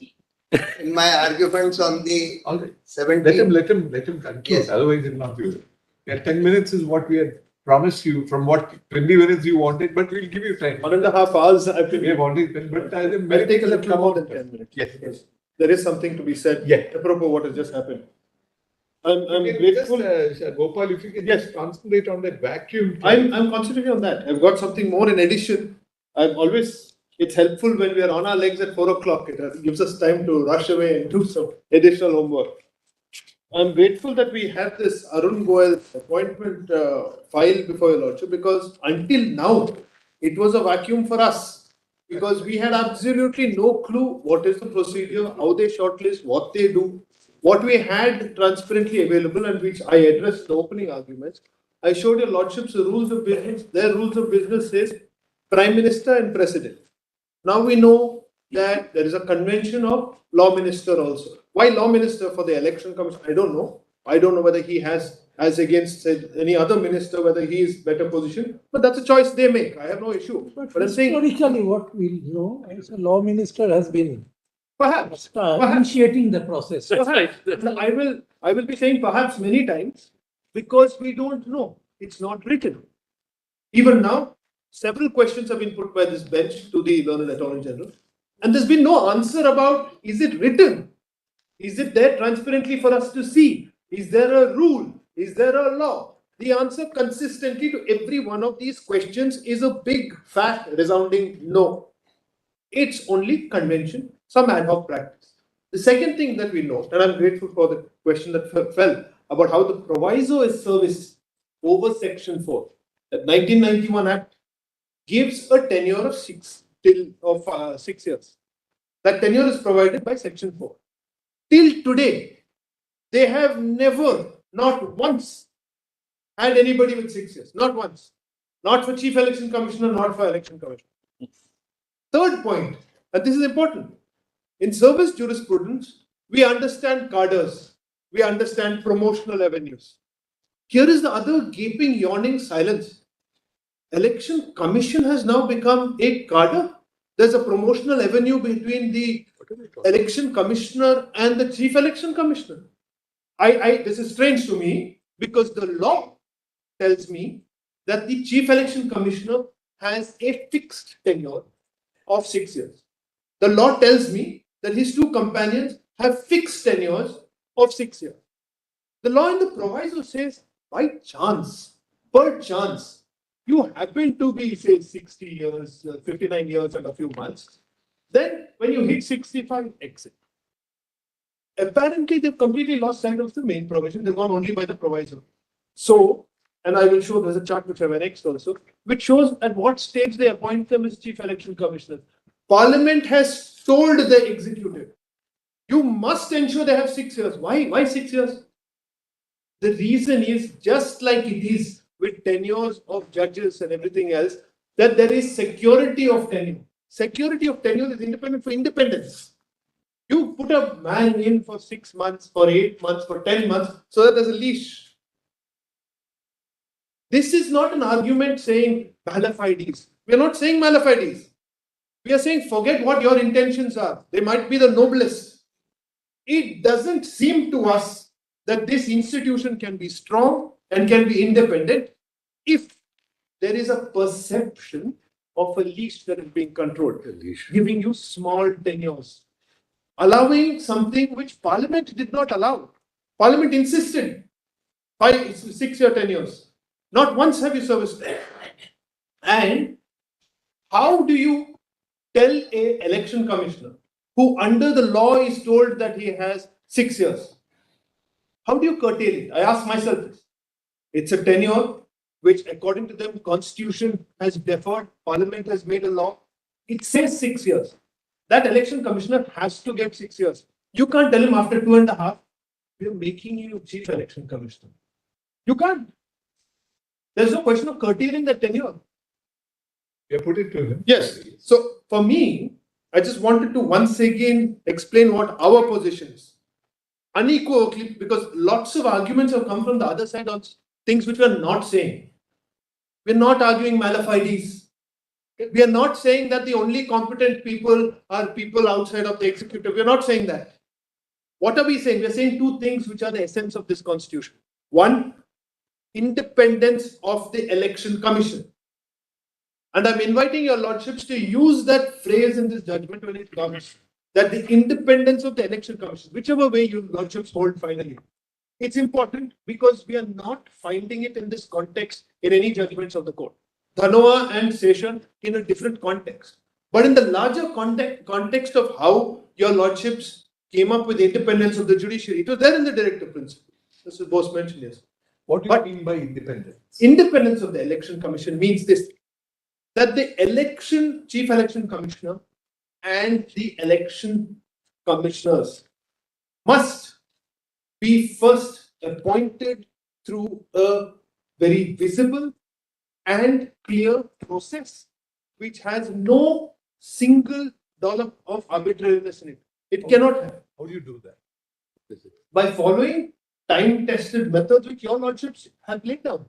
in my arguments on the All right. 17th. Let him conclude. Yes. Otherwise, it will not be. Yeah, 10 minutes is what we had promised you from what 20 minutes you wanted, but we'll give you time. 1.5 hours I've We been. have already done, but I think I'll take a will little come more out than of 10 it. minutes. Yes. There is something to be said. Yeah. Apropos what has just happened. I'm Just, grateful. Gopal, if you can Yes. just concentrate on that vacuum. I'm concentrating on that. I've got something more in addition. It's helpful when we are on our legs at 4 o'clock. It gives us time to rush away and do some additional homework. I'm grateful that we have this Arun Goel appointment filed before your Lordship, because until now, it was a vacuum for us, because we had absolutely no clue what is the procedure, how they shortlist, what they do. What we had transparently available, and which I addressed in the opening arguments, I showed your Lordships the rules of business. Their rules of business says Prime Minister and President. Now we know that there is a convention of Law Minister also. Why Law Minister for the Election Commission? I don't know. I don't know whether he has, as against any other minister, whether he is better positioned. But that's a choice they make. I have no issue. But I'm saying, Historically, what we know is a law minister has been perhaps, initiating the process. perhaps. I will be saying perhaps many times, because we don't know. It's not written. Even now, several questions have been put by this bench to the Learned Attorney General, and there's been no answer about, is it written? Is it there transparently for us to see? Is there a rule? Is there a law? The answer consistently to every one of these questions is a big, fat, resounding no. It's only convention, some ad hoc practice. The second thing that we know, and I'm grateful for the question that fell about how the proviso is serviced over Section 4. That 1991 Act gives a tenure of 6 years. That tenure is provided by Section 4. Till today, they have never, not once, had anybody with 6 years. Not once. Not for Chief Election Commissioner, not for Election Commissioner. Third point, and this is important. In service jurisprudence, we understand cadres. We understand promotional avenues. Here is the other gaping, yawning silence. Election Commission has now become a cadre. There's a promotional avenue between the Election Commissioner and the Chief Election Commissioner. This is strange to me, because the law tells me that the Chief Election Commissioner has a fixed tenure of 6 years. The law tells me that his two companions have fixed tenures of 6 years. The law in the proviso says, by chance, per chance, you happen to be, say, 60 years, 59 years and a few months. Then, when you hit 65, exit. Apparently, they've completely lost sight of the main provision. They've gone only by the proviso. So, and I will show, there's a chart which I have annexed also, which shows at what stage they appoint them as Chief Election Commissioner. Parliament has told the executive, you must ensure they have 6 years. Why 6 years? The reason is, just like it is with tenures of judges and everything else, that there is security of tenure. Security of tenure is independent for independence. You put a man in for 6 months, for 8 months, for 10 months, so that there's a leash. This is not an argument saying malafides. We are not saying malafides. We are saying forget what your intentions are. They might be the noblest. It doesn't seem to us that this institution can be strong, and can be independent if there is a perception of a leash that is being controlled, giving you small tenures, allowing something which Parliament did not allow. Parliament insisted 6-year tenures. Not once have you serviced there. And how do you tell a election commissioner who under the law is told that he has 6 years? How do you curtail it? I ask myself this. It's a tenure which according to them constitution has deferred, Parliament has made a law. It says 6 years. That election commissioner has to get 6 years. You can't tell him after 2.5, we are making you chief election commissioner. You can't. There's no question of curtailing that tenure. You put it to him. Yes. So for me, I just wanted to once again explain what our position is. Unequivocally, because lots of arguments have come from the other side on things which we are not saying. We're not arguing malafides. We are not saying that the only competent people are people outside of the executive. We're not saying that. What are we saying? We're saying two things which are the essence of this constitution. One, independence of the election commission. And I'm inviting your lordships to use that phrase in this judgment when it comes, that the independence of the election commission, whichever way you lordships hold finally, it's important because we are not finding it in this context in any judgments of the court. Dhanova and Session in a different context. But in the larger context of how your lordships came up with independence of the judiciary, it was there in the directive principle. Mr. Bose mentioned this. What do you mean by independence? Independence of the election commission means this, that the chief election commissioner and the election commissioners must be first appointed through a very visible and clear process which has no single dollop of arbitrariness in it. It cannot have. How do you do that? By following time-tested methods which your lordships have laid down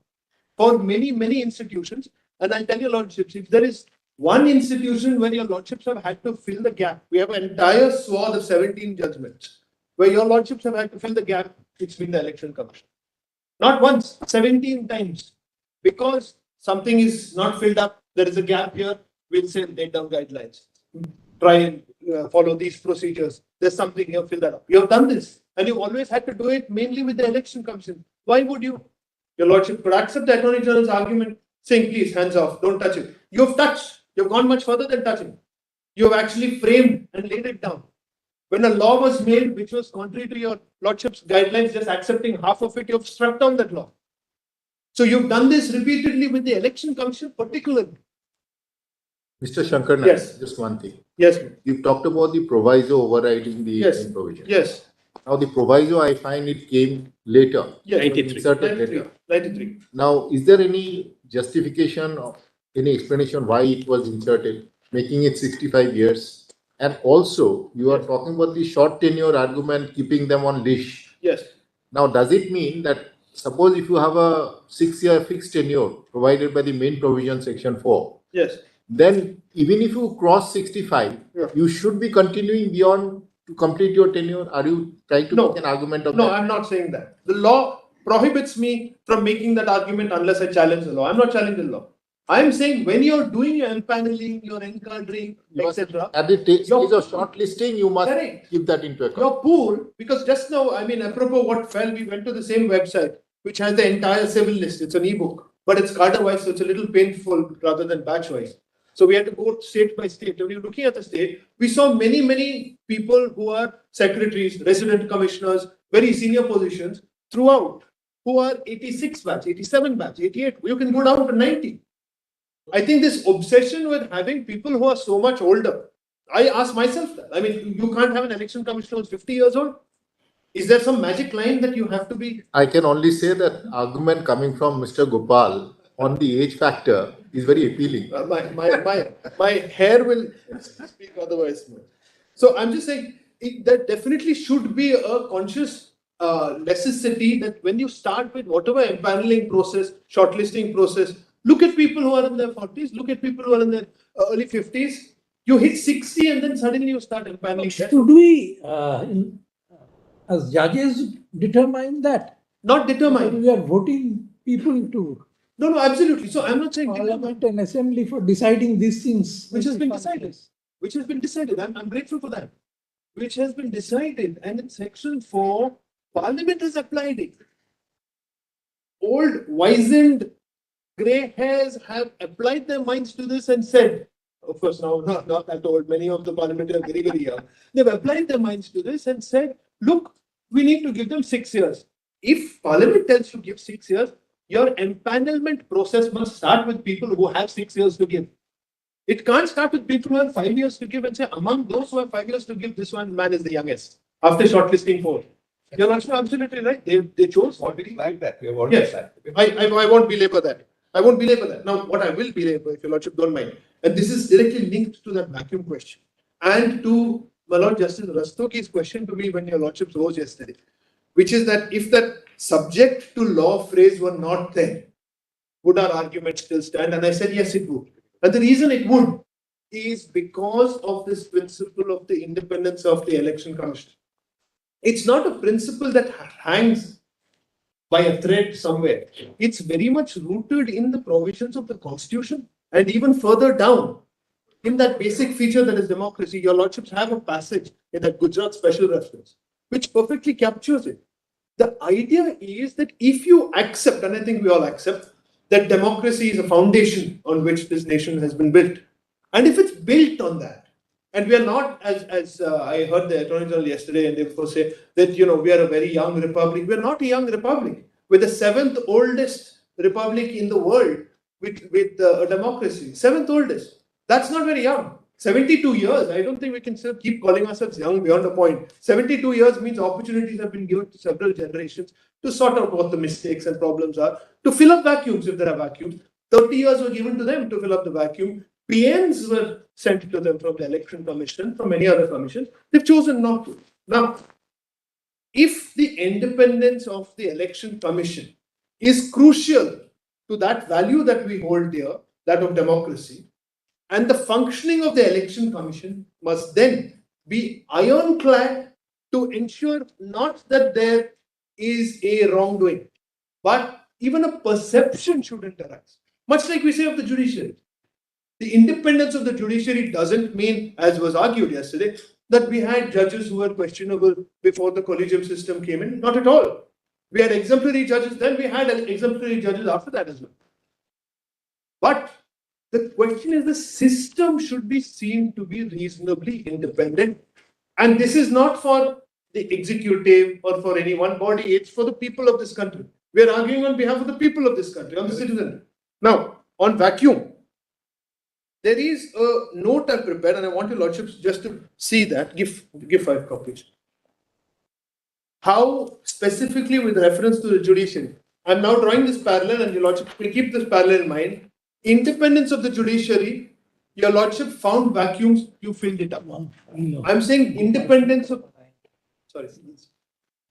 for many, many institutions. And I'll tell your lordships, if there is one institution where your lordships have had to fill the gap, we have an entire swath of 17 judgments where your lordships have had to fill the gap, it's been the election commission. Not once, 17 times. Because something is not filled up, there is a gap here, we'll say lay down guidelines. Try and follow these procedures. There's something here, fill that up. You have done this. And you've always had to do it mainly with the election commission. Why would you? Your lordship could accept the Attorney General's argument, saying, please, hands off, don't touch it. You've touched. You've gone much further than touching. You've actually framed and laid it down. When a law was made, which was contrary to your lordship's guidelines, just accepting half of it, you've struck down that law. So you've done this repeatedly with the election commission particularly. Mr. Shankar, Yes. just one thing. Yes. You talked about the proviso overriding the Yes. main provision. Yes. Now, the proviso, I find it came later. Yes. 93. Inserted later. 93. Now, is there any justification or any explanation why it was inserted, making it 65 years? And also, you are talking about the short tenure argument, keeping them on leash. Yes. Now, does it mean that suppose if you have a 6-year fixed tenure provided by the main provision, section 4, Yes. then even if you cross 65, Yeah. you should be continuing beyond to complete your tenure? Are you trying to No. make an argument of No, that? I'm not saying that. The law prohibits me from making that argument unless I challenge the law. I'm not challenging the law. I'm saying when you're doing your empaneling, your encadering, etc., At the stage Your- of shortlisting, you must Correct. keep that into account. your pool, because just now, I mean, apropos what fell, we went to the same website, which has the entire civil list. It's an ebook, but it's cadre-wise, so it's a little painful rather than batch-wise. So we had to go state by state. When you're looking at the state, we saw many, many people who are secretaries, resident commissioners, very senior positions throughout, who are 86 batch, 87 batch, 88. You can go down to 90. I think this obsession with having people who are so much older, I ask myself that. I mean, you can't have an election commissioner who's 50 years old. Is there some magic line that you have to be? I can only say that argument coming from Mr. Gopal on the age factor is very appealing. My hair will speak otherwise. So I'm just saying there definitely should be a conscious necessity that when you start with whatever empaneling process, shortlisting process, look at people who are in their 40s, look at people who are in their early 50s. You hit 60 and then suddenly you start empaneling. Should we, as judges, determine that? Not determined. We are voting people to No, no, absolutely. So I'm not saying Parliament and Assembly for deciding these things. which has been decided. Which has been decided. I'm grateful for that. Which has been decided. And in section 4, Parliament has applied it. Old, wizened, grey hairs have applied their minds to this and said, of course, now not that old, many of the Parliament are very, very young. They've applied their minds to this and said, look, we need to give them 6 years. If Parliament tells you to give 6 years, your empanelment process must start with people who have 6 years to give. It can't start with people who have 5 years to give and say, among those who have 5 years to give, this one man is the youngest. After shortlisting 4. You're also absolutely right. They chose. Already like that. We have already Yes, I won't belabor that. I won't belabor that. Now, what I will belabor, if your lordship don't mind, and this is directly linked to that vacuum question and to my Lord Justice Rastogi's question to me when your lordship rose yesterday, which is that if that subject to law phrase were not there, would our argument still stand? And I said, yes, it would. And the reason it would is because of this principle of the independence of the Election Commission. It's not a principle that hangs by a thread somewhere. It's very much rooted in the provisions of the Constitution and even further down in that basic feature that is democracy. Your lordships have a passage in that Gujarat special reference which perfectly captures it. The idea is that if you accept, and I think we all accept, that democracy is a foundation on which this nation has been built, and if it's built on that, and we are not, as I heard the Attorney General yesterday, and they say that, we are a very young republic. We are not a young republic. We're the 7th oldest republic in the world with a democracy. 7th oldest. That's not very young. 72 years. I don't think we can still keep calling ourselves young beyond a point. 72 years means opportunities have been given to several generations to sort out what the mistakes and problems are, to fill up vacuums if there are vacuums. 30 years were given to them to fill up the vacuum. PNs were sent to them from the Election Commission, from any other commission. They've chosen not to. Now, if the independence of the Election Commission is crucial to that value that we hold dear, that of democracy, and the functioning of the Election Commission must then be ironclad to ensure not that there is a wrongdoing, but even a perception shouldn't arise. Much like we say of the judiciary. The independence of the judiciary doesn't mean, as was argued yesterday, that we had judges who were questionable before the collegium system came in. Not at all. We had exemplary judges, then we had exemplary judges after that as well. But the question is, the system should be seen to be reasonably independent. And this is not for the executive or for any one body, it's for the people of this country. We are arguing on behalf of the people of this country, on the citizen. Now, on vacuum, there is a note I prepared, and I want your lordships just to see that. Give 5 copies. How specifically with reference to the judiciary. I'm now drawing this parallel, and your lordship will keep this parallel in mind. Independence of the judiciary, your lordship found vacuums, you filled it up. I'm saying independence of,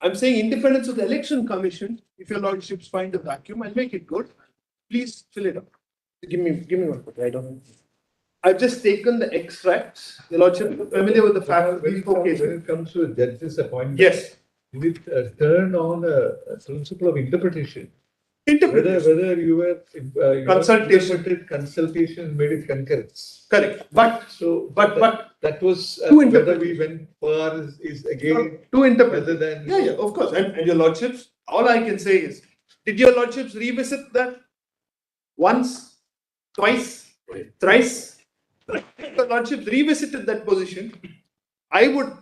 I'm saying independence of the Election Commission. If your lordships find a vacuum, I'll make it good. Please fill it up. Give me one. I don't know. I've just taken the extracts. Your lordship familiar with the fact When it comes to a judge's appointment, yes. did it turn on a principle of interpretation? Interpretation. Whether you were consultation made it concurrence. Correct. But that was whether we went far is again to interpret rather than yeah, of course. And your lordships, all I can say is, did your lordships revisit that once, twice, thrice? Your lordships revisited that position. I would,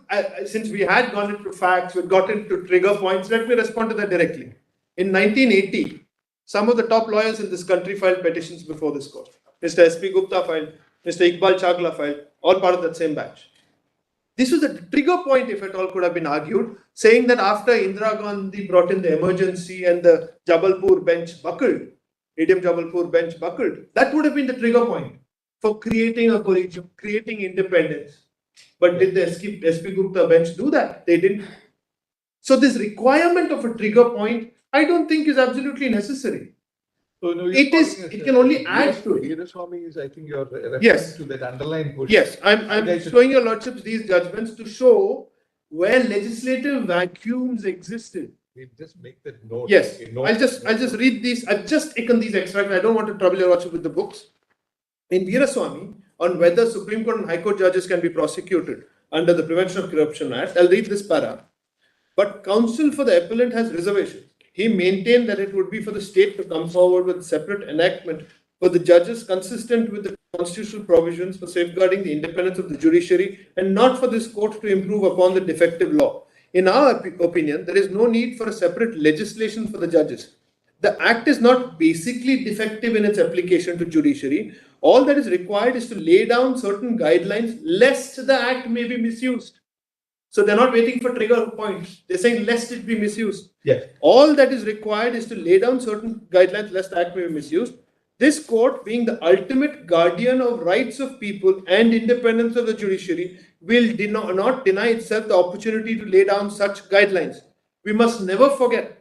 since we had gone into facts, we got into trigger points, let me respond to that directly. In 1980, some of the top lawyers in this country filed petitions before this court. Mr. S.P. Gupta filed, Mr. Iqbal Chagla filed, all part of that same batch. This was a trigger point, if at all could have been argued, saying that after Indira Gandhi brought in the emergency and the Jabalpur bench buckled, ADM Jabalpur bench buckled, that would have been the trigger point for creating a collegium, creating independence. But did the SP Gupta bench do that? They didn't. So this requirement of a trigger point, I don't think is absolutely necessary. So, no, it can only add to it. Swami is, I think, you're referring Yes. to that underlying portion. Yes, I'm showing your lordships these judgments to show where legislative vacuums existed. We'll just make that note. Yes, Okay, note. I'll just read these. I've just taken these extracts. I don't want to trouble your lordship with the books. In Veeraswamy, on whether Supreme Court and High Court judges can be prosecuted under the Prevention of Corruption Act, I'll read this para. But counsel for the appellant has reservations. He maintained that it would be for the state to come forward with separate enactment for the judges consistent with the constitutional provisions for safeguarding the independence of the judiciary and not for this court to improve upon the defective law. In our opinion, there is no need for a separate legislation for the judges. The act is not basically defective in its application to judiciary. All that is required is to lay down certain guidelines lest the act may be misused. So they're not waiting for trigger points. They're saying lest it be misused. Yeah. All that is required is to lay down certain guidelines lest the act may be misused. This court, being the ultimate guardian of rights of people and independence of the judiciary, will not deny itself the opportunity to lay down such guidelines. We must never forget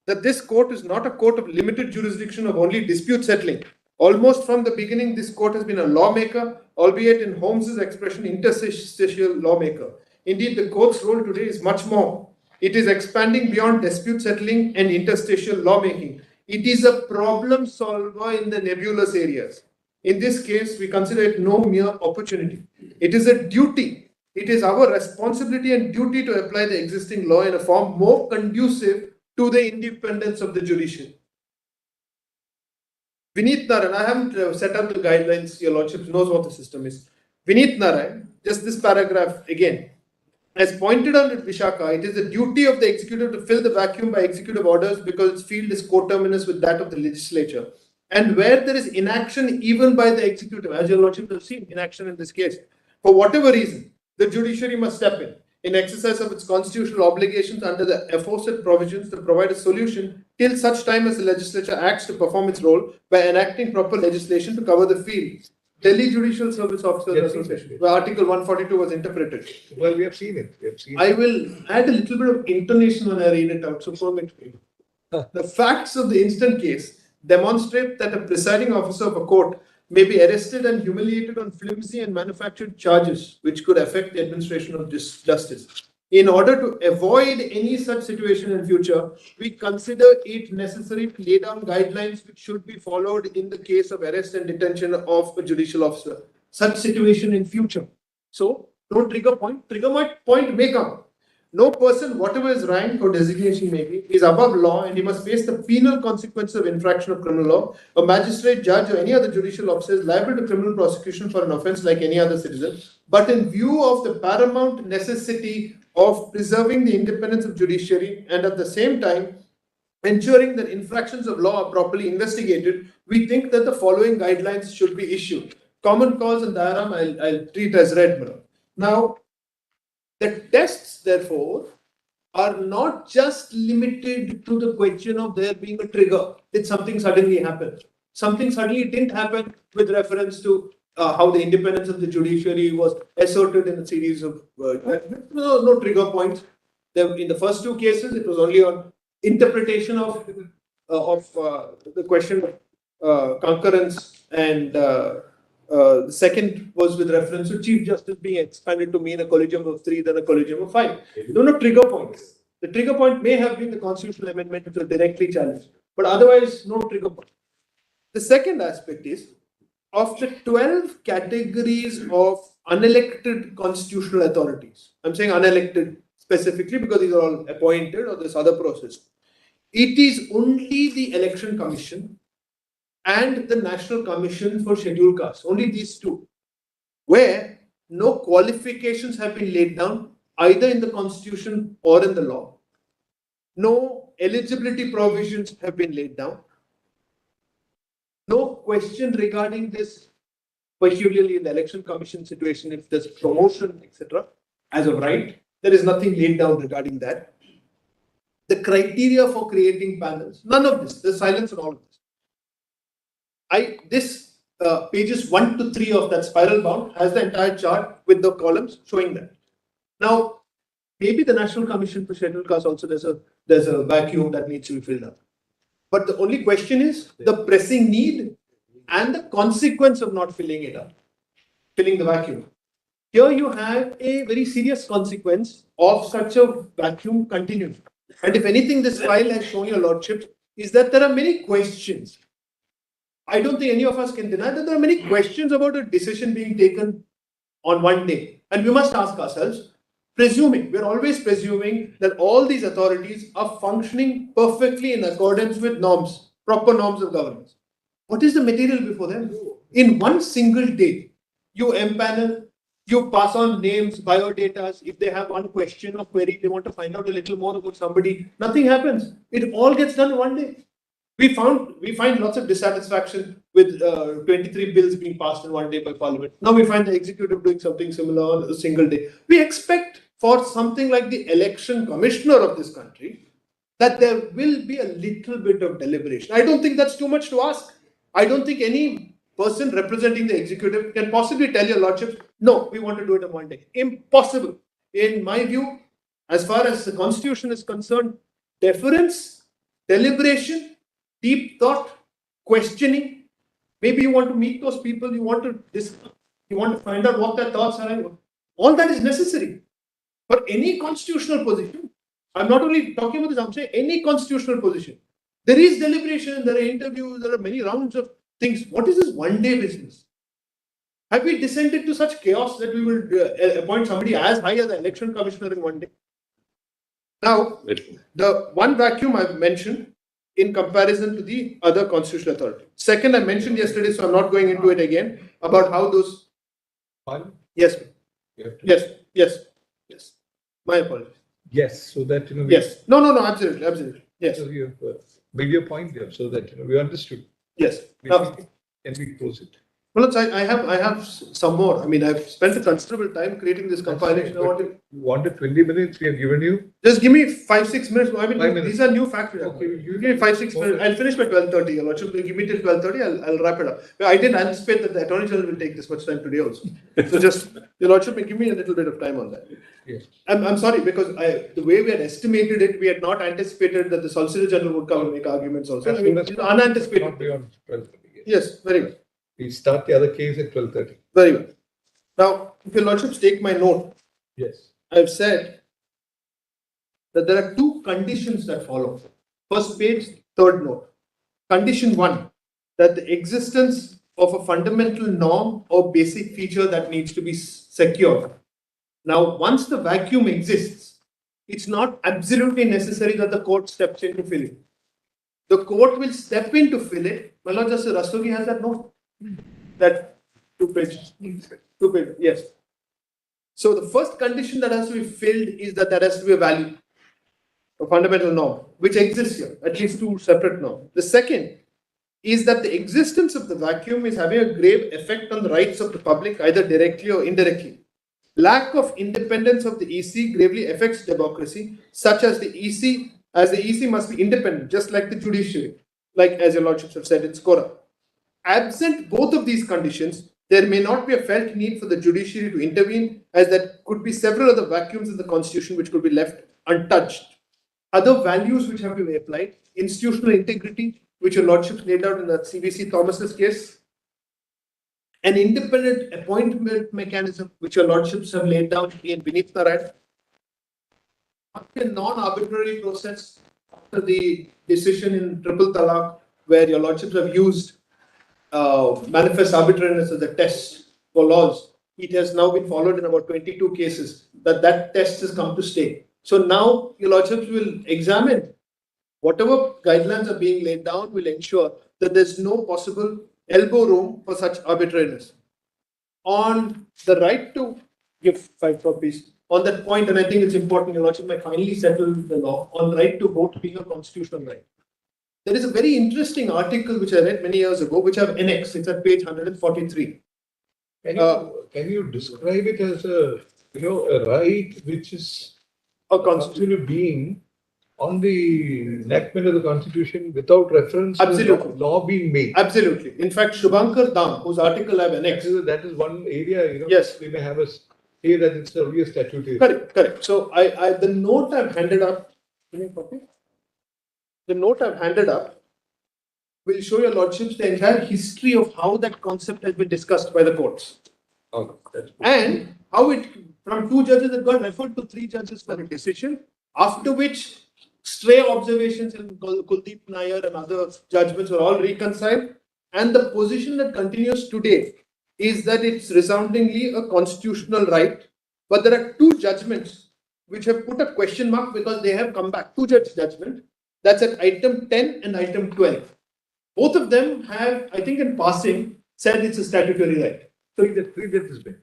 that this court is not a court of limited jurisdiction of only dispute settling. Almost from the beginning, this court has been a lawmaker, albeit in Holmes's expression, interstitial lawmaker. Indeed, the court's role today is much more. It is expanding beyond dispute settling and interstitial lawmaking. It is a problem solver in the nebulous areas. In this case, we consider it no mere opportunity. It is a duty. It is our responsibility and duty to apply the existing law in a form more conducive to the independence of the judiciary. Vineet Narayan, I haven't set up the guidelines, your lordship knows what the system is. Vineet Narayan, just this paragraph again. As pointed out at Vishaka, it is the duty of the executive to fill the vacuum by executive orders because its field is coterminous with that of the legislature. And where there is inaction even by the executive, as your lordship has seen, inaction in this case, for whatever reason, the judiciary must step in exercise of its constitutional obligations under the aforesaid provisions to provide a solution till such time as the legislature acts to perform its role by enacting proper legislation to cover the field. Delhi Judicial Service Officers Association, where Article 142 was interpreted. Well, we have seen it. We have seen I it. will add a little bit of intonation when I read it out. So, the facts of the instant case demonstrate that a presiding officer of a court may be arrested and humiliated on flimsy and manufactured charges which could affect the administration of justice. In order to avoid any such situation in future, we consider it necessary to lay down guidelines which should be followed in the case of arrest and detention of a judicial officer. Such situation in future. So, no trigger point may come. No person, whatever his rank or designation may be, is above law and he must face the penal consequences of infraction of criminal law. A magistrate, judge, or any other judicial officer is liable to criminal prosecution for an offence like any other citizen. But in view of the paramount necessity of preserving the independence of judiciary and at the same time ensuring that infractions of law are properly investigated, we think that the following guidelines should be issued. Common cause and diagram I'll treat as read. Now, the tests, therefore, are not just limited to the question of there being a trigger. Did something suddenly happen? Something suddenly didn't happen with reference to how the independence of the judiciary was asserted in a series of no trigger points. In the first two cases, it was only on interpretation of the question of concurrence, and the second was with reference to Chief Justice being expanded to mean a collegium of 3 than a collegium of 5. There were no trigger points. The trigger point may have been the constitutional amendment which was directly challenged, but otherwise no trigger point. The second aspect is, of the 12 categories of unelected constitutional authorities, I'm saying unelected specifically because these are all appointed or this other process, it is only the Election Commission and the National Commission for Scheduled Castes, only these two, where no qualifications have been laid down either in the Constitution or in the law. No eligibility provisions have been laid down. No question regarding this, particularly in the Election Commission situation, if there's promotion, etc. As of right, there is nothing laid down regarding that. The criteria for creating panels, none of this, there's silence on all of this. Pages 1 to 3 of that spiral bound has the entire chart with the columns showing that. Now, maybe the National Commission for Scheduled Castes also there's a vacuum that needs to be filled up. But the only question is the pressing need and the consequence of not filling it up, filling the vacuum. Here you have a very serious consequence of such a vacuum continuing. and if anything this file has shown your lordship, is that there are many questions. I don't think any of us can deny that there are many questions about a decision being taken on one day. And we must ask ourselves, we're always presuming that all these authorities are functioning perfectly in accordance with norms, proper norms of governance. What is the material before them? In one single day, you empanel, you pass on names, biodatas. If they have one question or query, they want to find out a little more about somebody, nothing happens. It all gets done in one day. We find lots of dissatisfaction with 23 bills being passed in one day by Parliament. Now we find the executive doing something similar on a single day. We expect for something like the election commissioner of this country that there will be a little bit of deliberation. I don't think that's too much to ask. I don't think any person representing the executive can possibly tell your lordship, no, we want to do it in one day. Impossible. In my view, as far as the constitution is concerned, deference, deliberation, deep thought, questioning. Maybe you want to meet those people, you want to find out what their thoughts are. All that is necessary. For any constitutional position, I'm not only talking about this, I'm saying any constitutional position. There is deliberation, there are interviews, there are many rounds of things. What is this one day business? Have we descended to such chaos that we will appoint somebody as high as the election commissioner in one day? Now, the one vacuum I've mentioned in comparison to the other constitutional authority. Second, I mentioned yesterday, so I'm not going into it again, about how those... Yes. Yes. My apologies. Yes, so that, Yes. No, absolutely. Yes. So you have made your point there, so that, we understood. Yes. Can we close it? Well, I have some more. I mean, I've spent a considerable time creating this compilation. You wanted 20 minutes, we have given you. Just give me 5-6 minutes. I mean, 5 minutes. These are new facts. Okay, You give me 5-6 minutes. I'll finish by 12:30. Your lordship, give me till 12:30. I'll wrap it up. I didn't anticipate that the Attorney General will take this much time today also. So just, your lordship, give me a little bit of time on that. Yes. I'm sorry, because the way we had estimated it, we had not anticipated that the Solicitor General would come and make arguments also. I mean, it's unanticipated. Not beyond 12:30. Yes, very good. We start the other case at 12:30. Very well. Now, if your lordships take my note, Yes. I've said that there are two conditions that follow. First page, third note. Condition 1, that the existence of a fundamental norm or basic feature that needs to be secured. Now, once the vacuum exists, it's not absolutely necessary that the court steps in to fill it. The court will step in to fill it. My Lord Justice Rastogi has that note. That 2 pages. 2 pages, yes. So the first condition that has to be filled is that there has to be a value, a fundamental norm, which exists here, at least 2 separate norms. The second is that the existence of the vacuum is having a grave effect on the rights of the public, either directly or indirectly. Lack of independence of the EC gravely affects democracy, such as the EC must be independent, just like the judiciary, like as your lordships have said in Scora. Absent both of these conditions, there may not be a felt need for the judiciary to intervene, as there could be several other vacuums in the constitution which could be left untouched. Other values which have to be applied, institutional integrity, which your lordships laid out in the CVC Thomas's case, an independent appointment mechanism, which your lordships have laid down in Vineet Narayan, a non-arbitrary process after the decision in Triple Talaq, where your lordships have used manifest arbitrariness as a test for laws. It has now been followed in about 22 cases, that test has come to stay. So now your lordships will examine whatever guidelines are being laid down, will ensure that there's no possible elbow room for such arbitrariness. On the right to give 5 copies, on that point, and I think it's important, your lordship might finally settle the law on the right to vote being a constitutional right. There is a very interesting article which I read many years ago, which I've annexed. It's at page 143. Can you describe it as a right which is a constitutional being on the enactment of the constitution without reference to the law being made? Absolutely. In fact, Shubhankar Dham, whose article I've annexed. That is one area, yes, we may have a say that it's a real statutory. Correct. So the note I've handed up. Can you copy? The note I've handed up will show your lordships the entire history of how that concept has been discussed by the courts. And how it, from 2 judges, it got referred to 3 judges for a decision, after which stray observations in Kuldeep Nair and other judgments were all reconciled. And the position that continues today is that it's resoundingly a constitutional right. But there are two judgments which have put a question mark because they have come back. Two judge judgment. That's at item 10 and item 12. Both of them have, I think in passing, said it's a statutory right. So it's a three judges bench.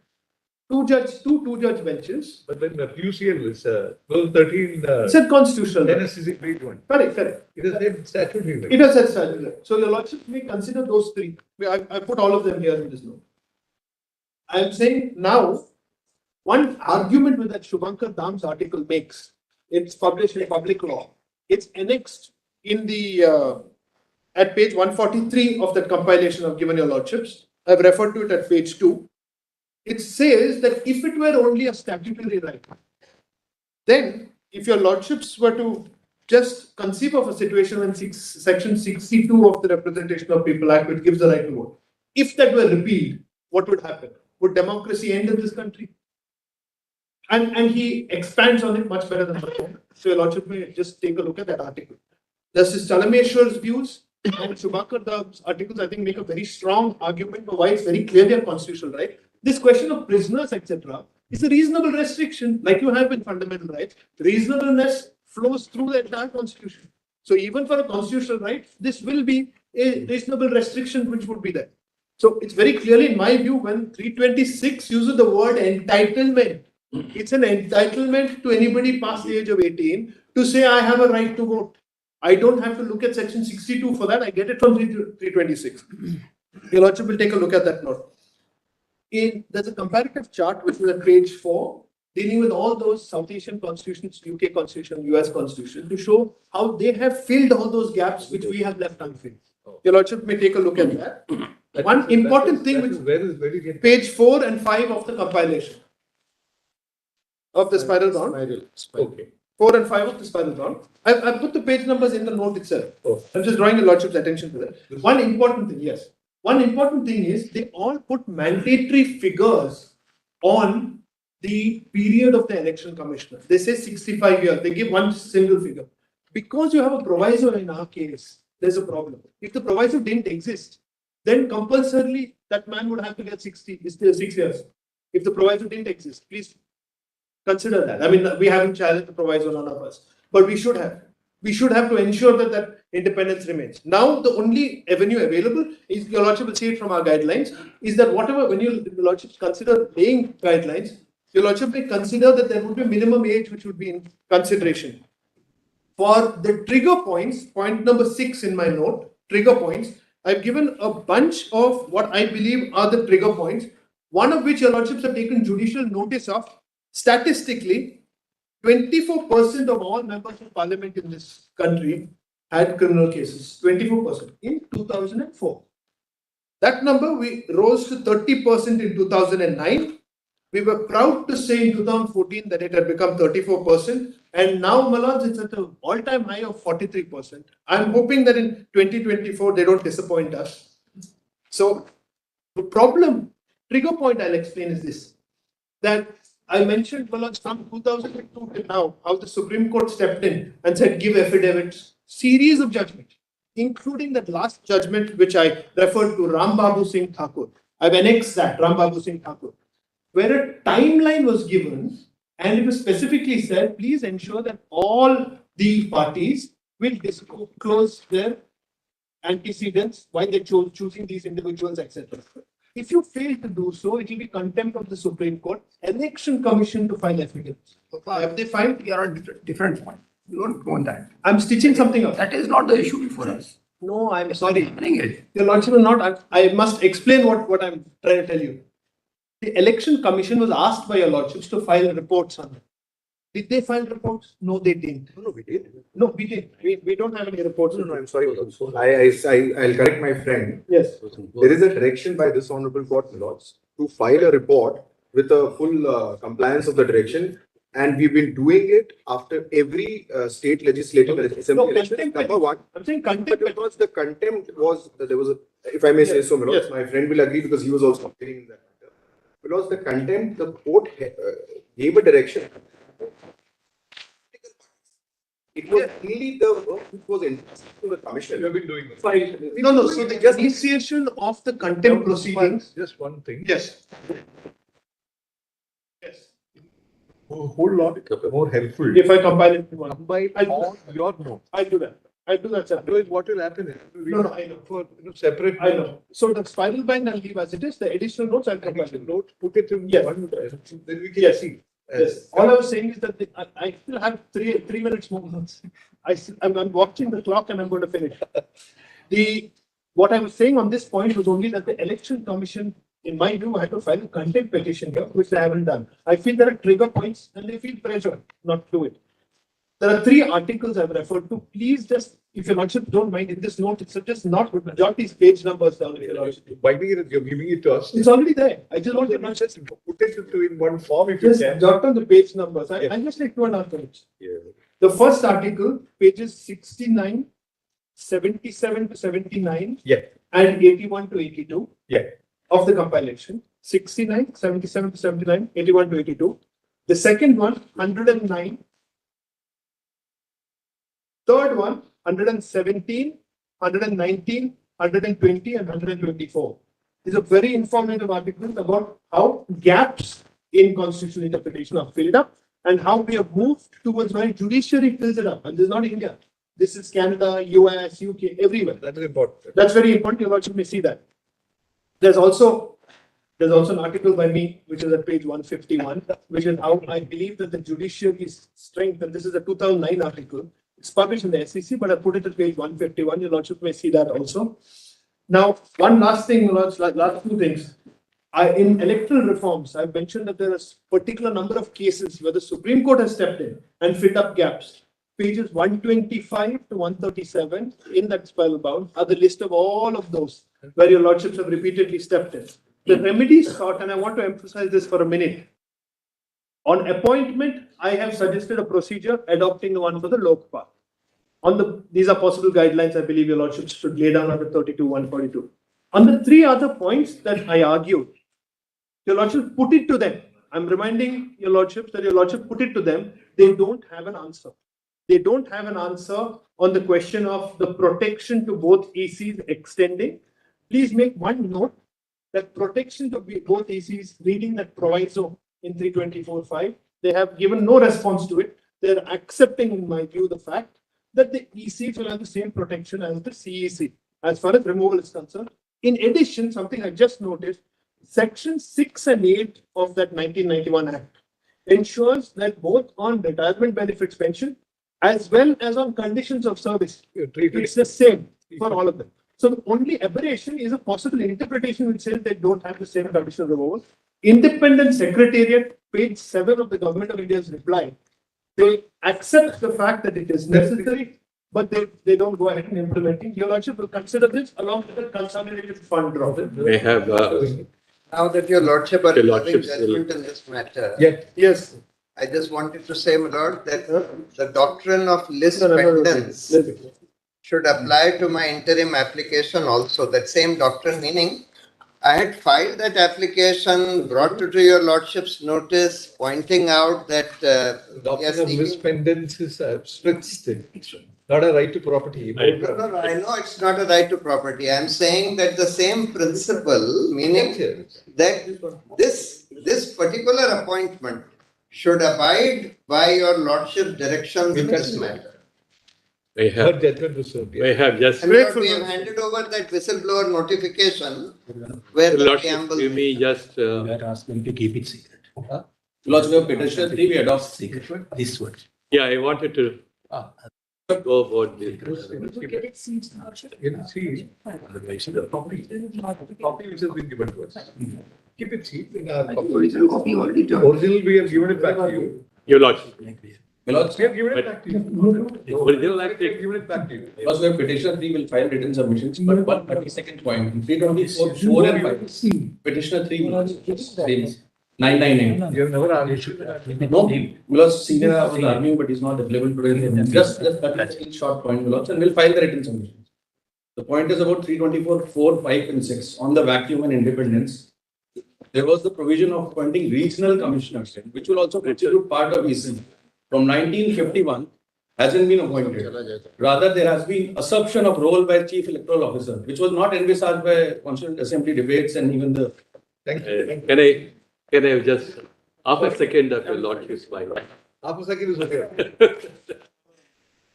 Two judge benches. But then the PUCL is 1213. It said constitutional right. NSCC page 1. Correct. It has said statutory right. It has said statutory right. So your lordship may consider those three. I put all of them here in this note. I am saying now, one argument with that Shubhankar Dam's article makes, it's published in public law. It's annexed in the at page 143 of that compilation I've given your lordships. I've referred to it at page 2. It says that if it were only a statutory right, then if your lordships were to just conceive of a situation when section 62 of the Representation of People Act, which gives the right to vote, if that were repealed, what would happen? Would democracy end in this country? And he expands on it much better than before. So your lordship may just take a look at that article. Justice Chalameshwar's views and Shubhankar Dam's articles, I think, make a very strong argument for why it's very clearly a constitutional right. This question of prisoners, etc., is a reasonable restriction, like you have in fundamental rights. Reasonableness flows through the entire constitution. So even for a constitutional right, this will be a reasonable restriction which would be there. So it's very clearly, in my view, when 326 uses the word entitlement, it's an entitlement to anybody past the age of 18 to say, I have a right to vote. I don't have to look at section 62 for that. I get it from 326. Your lordship will take a look at that note. There's a comparative chart which is at page 4 dealing with all those South Asian constitutions, UK constitution, US constitution, to show how they have filled all those gaps which we have left unfilled. Your lordship may take a look at that. One important thing which page 4 and 5 of the compilation of the spiral bound. Okay. 4 and 5 of the spiral bound. I've put the page numbers in the note itself. I'm just drawing the lordship's attention to that. One important thing, yes. One important thing is they all put mandatory figures on the period of the election commissioner. They say 65 years. They give one single figure. Because you have a proviso in our case, there's a problem. If the proviso didn't exist, then compulsorily that man would have to get 6 years. If the proviso didn't exist, please consider that. I mean, we haven't challenged the proviso, none of us, but we should have. We should have to ensure that independence remains. Now, the only avenue available is, your lordship will see it from our guidelines, is that whatever, when your lordship consider laying guidelines, your lordship may consider that there would be a minimum age which would be in consideration. For the trigger points, point number 6 in my note, trigger points, I've given a bunch of what I believe are the trigger points, one of which your lordships have taken judicial notice of. Statistically, 24% of all members of parliament in this country had criminal cases. 24% in 2004. That number we rose to 30% in 2009. We were proud to say in 2014 that it had become 34%. And now, my lords, it's at an all-time high of 43%. I'm hoping that in 2024, they don't disappoint us. So the problem, trigger point I'll explain is this, that I mentioned, my lords, from 2002 till now, how the Supreme Court stepped in and said, give affidavits, series of judgments, including that last judgment, which I referred to, Ram Babu Singh Thakur. I've annexed that, Ram Babu Singh Thakur, where a timeline was given and it was specifically said, please ensure that all the parties will disclose their antecedents while they're choosing these individuals, etc. If you fail to do so, it will be contempt of the Supreme Court, election commission to file affidavits. Have they filed? We are on different point. We don't want that. I'm stitching something up. That is not the issue before us. No, I'm sorry. It. Your lordship will not. I must explain what I'm trying to tell you. The election commission was asked by your lordships to file reports on it. Did they file reports? No, they didn't. No, we did. No, we did. We don't have any reports. No, I'm sorry. I'll correct my friend. Yes. There is a direction by this Honorable Court, Lords, to file a report with a full compliance of the direction. And we've been doing it after every state legislative assembly election. Number one. I'm saying contempt. But because the contempt was, there was a, if I may say so, my lords, my friend will agree because he was also appearing in that matter. Because the contempt, the court gave a direction. It was only the work which was entrusted to the commission. You have been doing it. Fine. No, so the initiation of the contempt proceedings. Just one thing. Yes. Yes. A whole lot more helpful. If I combine it to one. Combine I'll do all your notes. I'll do that. I'll do that separately. Otherwise, what will happen is No, I know. for separate. I know. So the spiral bind I'll leave as it is. The additional notes I'll combine. Additional note, put it in Yes. one, then we can Yes. see. Yes. All I was saying is that I still have three minutes more. I'm watching the clock and I'm going to finish. What I was saying on this point was only that the election commission, in my view, had to file a contempt petition here, which they haven't done. I feel there are trigger points and they feel pressure not to do it. There are 3 articles I've referred to. Please just, if your lordship don't mind, in this note, it's just not jot these page numbers down. If your lordship. Why you're giving it to us? It's already there. I just want to Just put it in one form if you just can. jot down the page numbers. I just take 2.5 minutes. The first article, pages 69, 77 to 79, Yeah. and 81 to 82 Yeah. of the compilation. 69, 77 to 79, 81 to 82. The second one, 109. Third one, 117, 119, 120, and 124. These are very informative articles about how gaps in constitutional interpretation are filled up and how we have moved towards where judiciary fills it up. And this is not India. This is Canada, US, UK, everywhere. That is important. That's very important. You also may see that. There's also an article by me, which is at page 151, which is how I believe that the judiciary's strength, and this is a 2009 article. It's published in the SEC, but I put it at page 151. Your lordship may see that also. Now, one last thing, last 2 things. In electoral reforms, I've mentioned that there is a particular number of cases where the Supreme Court has stepped in and filled up gaps. Pages 125 to 137 in that spiral bound are the list of all of those where your lordships have repeatedly stepped in. The remedies sought, and I want to emphasize this for a minute. On appointment, I have suggested a procedure adopting the one for the Lokpal. These are possible guidelines I believe your lordships should lay down under 32-142. On the 3 other points that I argued, your lordship put it to them. I'm reminding your lordships that your lordship put it to them. They don't have an answer. They don't have an answer on the question of the protection to both ECs extending. Please make one note that protection to both ECs, reading that proviso in 324(5), they have given no response to it. They're accepting, in my view, the fact that the ECs will have the same protection as the CEC as far as removal is concerned. In addition, something I just noticed, Section 6 and 8 of that 1991 Act ensures that both on retirement benefits pension as well as on conditions of service, it's the same for all of them. So the only aberration is a possible interpretation which says they don't have the same condition of removal. Independent Secretariat, page 7 of the Government of India's reply, they accept the fact that it is necessary, but they don't go ahead and implement it. Your lordship will consider this along with the consolidated fund drop. May have, Now that your lordship are Your giving lordships judgment in this matter, Yes. I just wanted to say, my lord, that the doctrine of lis pendens should apply to my interim application also. That same doctrine, meaning I had filed that application, brought to your lordship's notice, pointing out that Doctrine of lis pendens is a strict thing, not a right to property. No, I know it's not a right to property. I'm saying that the same principle, meaning that this particular appointment should abide by your lordship directions in this matter. may Her have, judgment reserved. may have just, And Lord, we have handed over that whistleblower notification where the Lordship, preamble. you may just, are asking to keep it secret. Lots of petition 3 we adopt secret. This one. yeah, I wanted to go about this. You can see the copy which has been given to us. Keep it cheap in our copy. Original copy already done. Original, we have given it back to you. Your lordship. We have given it back to you. The original We act, have given it back to you. Lots of petition 3 will file written submissions, but 132nd point, in 324, 4 and 5. Petitioner 3 names, 999. You have never argued. No, Milos senior was arguing, but he's not available today. Just that short point, Milos, and we'll file the written submissions. The point is about 324, 4, 5, and 6 on the vacuum and independence. There was the provision of appointing regional commissioners, which will also constitute part of EC. From 1951, hasn't been appointed. Rather, there has been assumption of role by Chief Electoral Officer, which was not envisaged by Constituent Assembly debates and even the. Thank you. Can I just, half a second of your lordship's smile? Half a second is okay.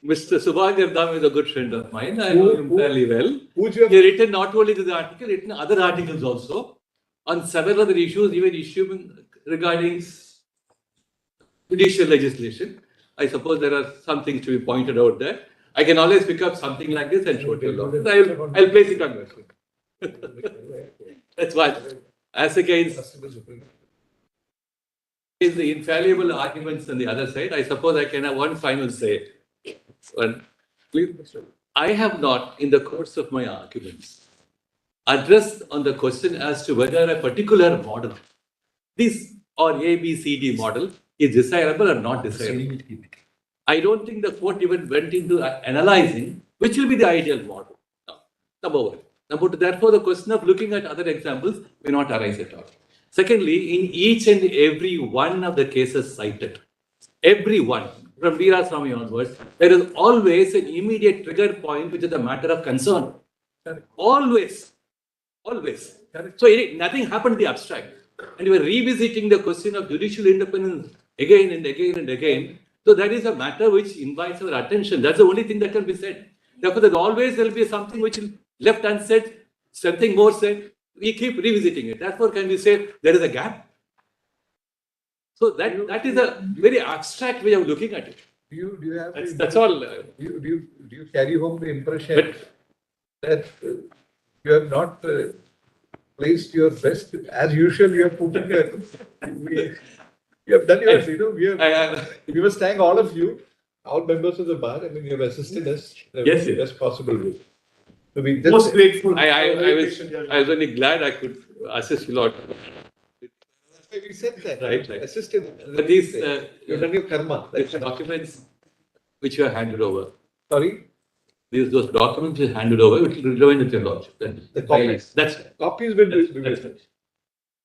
Mr. Subhankar Dham is a good friend of mine. I know him fairly well. Who's your He has written not only the article, written other articles also on several other issues, even issues regarding judicial legislation. I suppose there are some things to be pointed out there. I can always pick up something like this and show it to you. I'll place it on That's what. As against the infallible arguments on the other side, I suppose I can have one final say. I have not, in the course of my arguments, addressed on the question as to whether a particular model, this or A, B, C, D model, is desirable or not desirable. I don't think the court even went into analyzing which will be the ideal model. No. Number one. Number two, therefore, the question of looking at other examples may not arise at all. Secondly, in each and every one of the cases cited, every one, from Veeraswamy onwards, there is always an immediate trigger point which is a matter of concern. Always. Always. So nothing happened in the abstract. And we were revisiting the question of judicial independence again and again and again. So that is a matter which invites our attention. That's the only thing that can be said. Therefore, there will be something which is left unsaid, something more said. We keep revisiting it. Therefore, can we say there is a gap? So that is a very abstract way of looking at it. Do you have that's all. Do you carry home the impression that you have not placed your best as usual? You have put in you have done your, we must thank all of you, all members of the bar. I mean, you have assisted us in the best possible way. So most grateful. I was only glad I could assist you a lot. That's why we said that. Right. Assisted. But these you've done your karma. These documents which you have handed over. Sorry? Those documents which are handed over, which will remain with your lordship. The copies. That's copies will be written.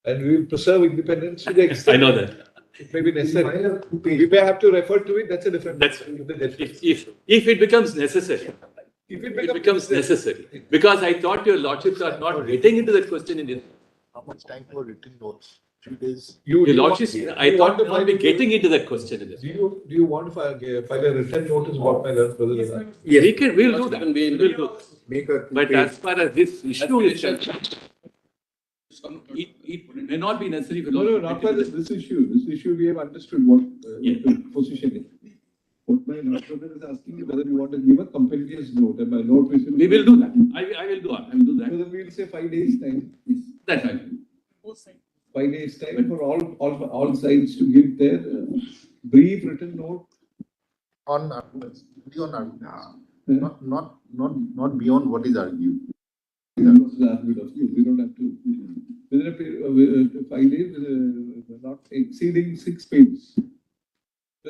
And we will preserve independence to the extent. I know that. It may be necessary. We may have to refer to it. That's a different. If it becomes necessary. If it becomes necessary. Because I thought your lordships are not getting into that question in this. How much time for written notes? 3 days. Your lordships, I thought you not be getting into that question in this. Do you want to file a written notice about my brother? Yes, we'll do that. We'll do. But as far as this issue is concerned, it may not be necessary for not for this issue. This issue we have understood what the position is. What my brother is asking is whether you want to give a compendious note. And my note we will do that. I will do that. I will do that. So then we will say 5 days time. That's fine. 5 days time for all sides to give their brief written note on arguments. Beyond arguments. Not beyond what is argued. We don't have to. Within 5 days, not exceeding 6 pages.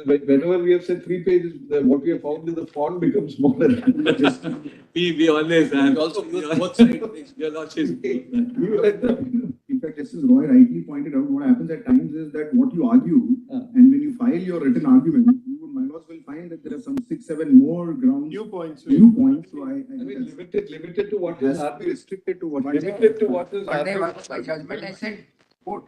Whenever we have said 3 pages, what we have found is the font becomes smaller. we always have. Also, both sides. Your lordship. In fact, Justice Roy rightly pointed out, what happens at times is that what you argue, and when you file your written argument, my laws will find that there are some 6, 7 more grounds. New points. So I mean, limited to what is restricted to what. Limited to what is But by judgment, I said, court.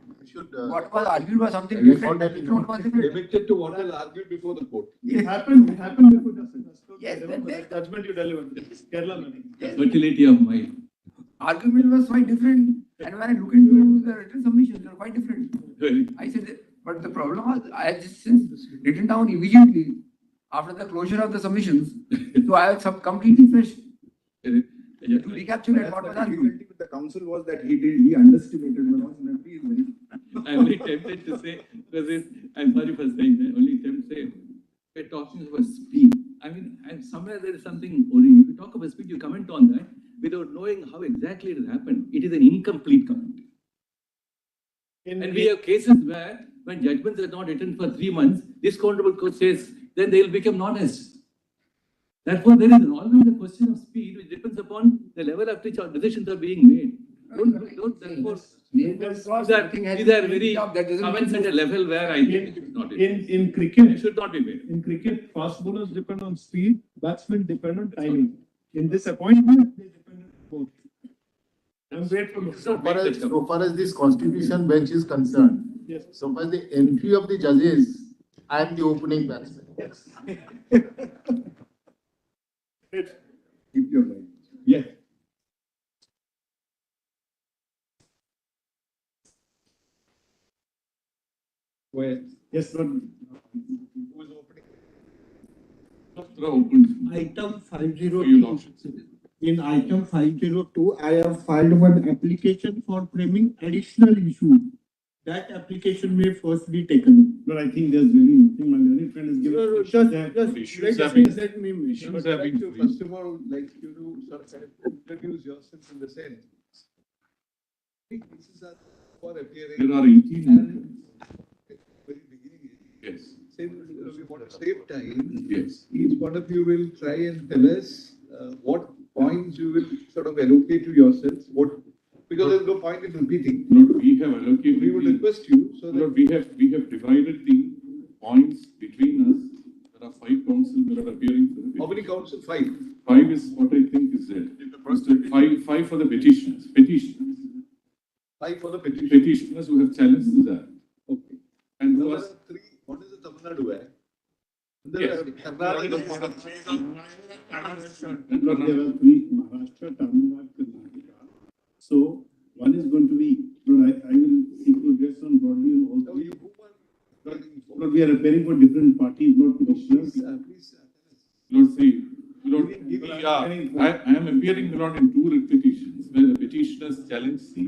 What was argued was something different. Limited to what was argued before the court. It happened before justice. Yes, Judgment you delivered. Kerala. Fertility of mind. Argument was quite different. And when I look into the written submissions, they are quite different. I said, but the problem was, I had just since written down immediately after the closure of the submissions. So I have completely fresh. To recapitulate what was argued. The counsel was that he underestimated the laws and he is very. I'm only tempted to say, because I'm sorry for saying that, only tempted to say, we're talking about speed. I mean, and somewhere there is something worrying. If you talk about speed, you comment on that without knowing how exactly it has happened. It is an incomplete comment. And we have cases where, when judgments are not written for 3 months, this honorable court says, then they will become non-est. Therefore, there is always a question of speed, which depends upon the level at which our decisions are being made. Don't therefore These are very comments at a level where I think it is not. In cricket, It should not be made. in cricket, fast bowlers depend on speed, batsmen depend on timing. In this appointment, they depend on both. I'm grateful. So far as this constitution bench is concerned, Yes. so far as the entry of the judges, I am the opening batsman. Yes. Keep your mind. Yes. Well, Yes, but Item 502. In item 502, I have filed one application for framing additional issue. That application may first be taken. but I think there's really nothing. My learned friend is giving. Let me wish. I would like to first of all like you to sort of introduce yourself in the sense. Cases are for appearing. There are 18. And very beginning. Yes. Since we want to save time. Yes. Each one of you will try and tell us what points you will sort of allocate to yourselves, because there's no point in repeating. No, we have allocated. We would request you so No, that. we have divided the points between us. There are 5 councils that are appearing for the. How many council? 5. 5 is what I think is there. Five for the petitioners. 5 for the petition. Petitioners who have challenged this act. Okay. And There who are are. 3. What is the Tamil Nadu Act? Yes. Karnataka. But there are 3, Maharashtra, Tamil Nadu, Karnataka. So one is going to be, but I will seek to address on broadly on all No, three. you who are. But we are appearing for different parties, not petitioners. Please. Lord, see, Lord, Give me- I am appearing, Lord, in 2 writ petitions where the petitioners challenge the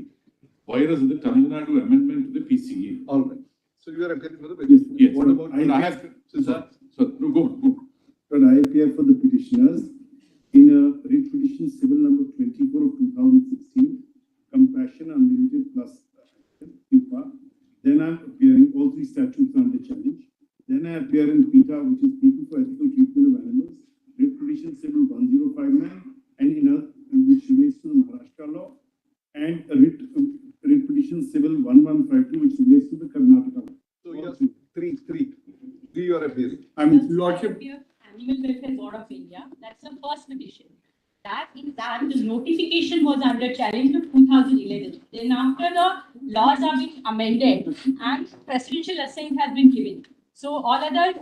virus of the Tamil Nadu amendment to the PCA. All right. So you are appealing for the petition. Yes. What about? I have, so, no, go. But I appear for the petitioners in a writ petition civil number 24 of 2016, compassion unlimited plus PIPA. Then I am appearing, all 3 statutes are under challenge. Then I appear in PETA, which is People for Ethical Treatment of Animals, writ petition civil 1059, and in a, which relates to the Maharashtra law, and a writ petition civil 1152, which relates to the Karnataka law. So you have 3. 3 you are appealing. I mean, Lordship. Animal Welfare Board of India, that's the first petition. That in that the notification was under challenge of 2011. Then after the laws are being amended and presidential assent has been given. So all other,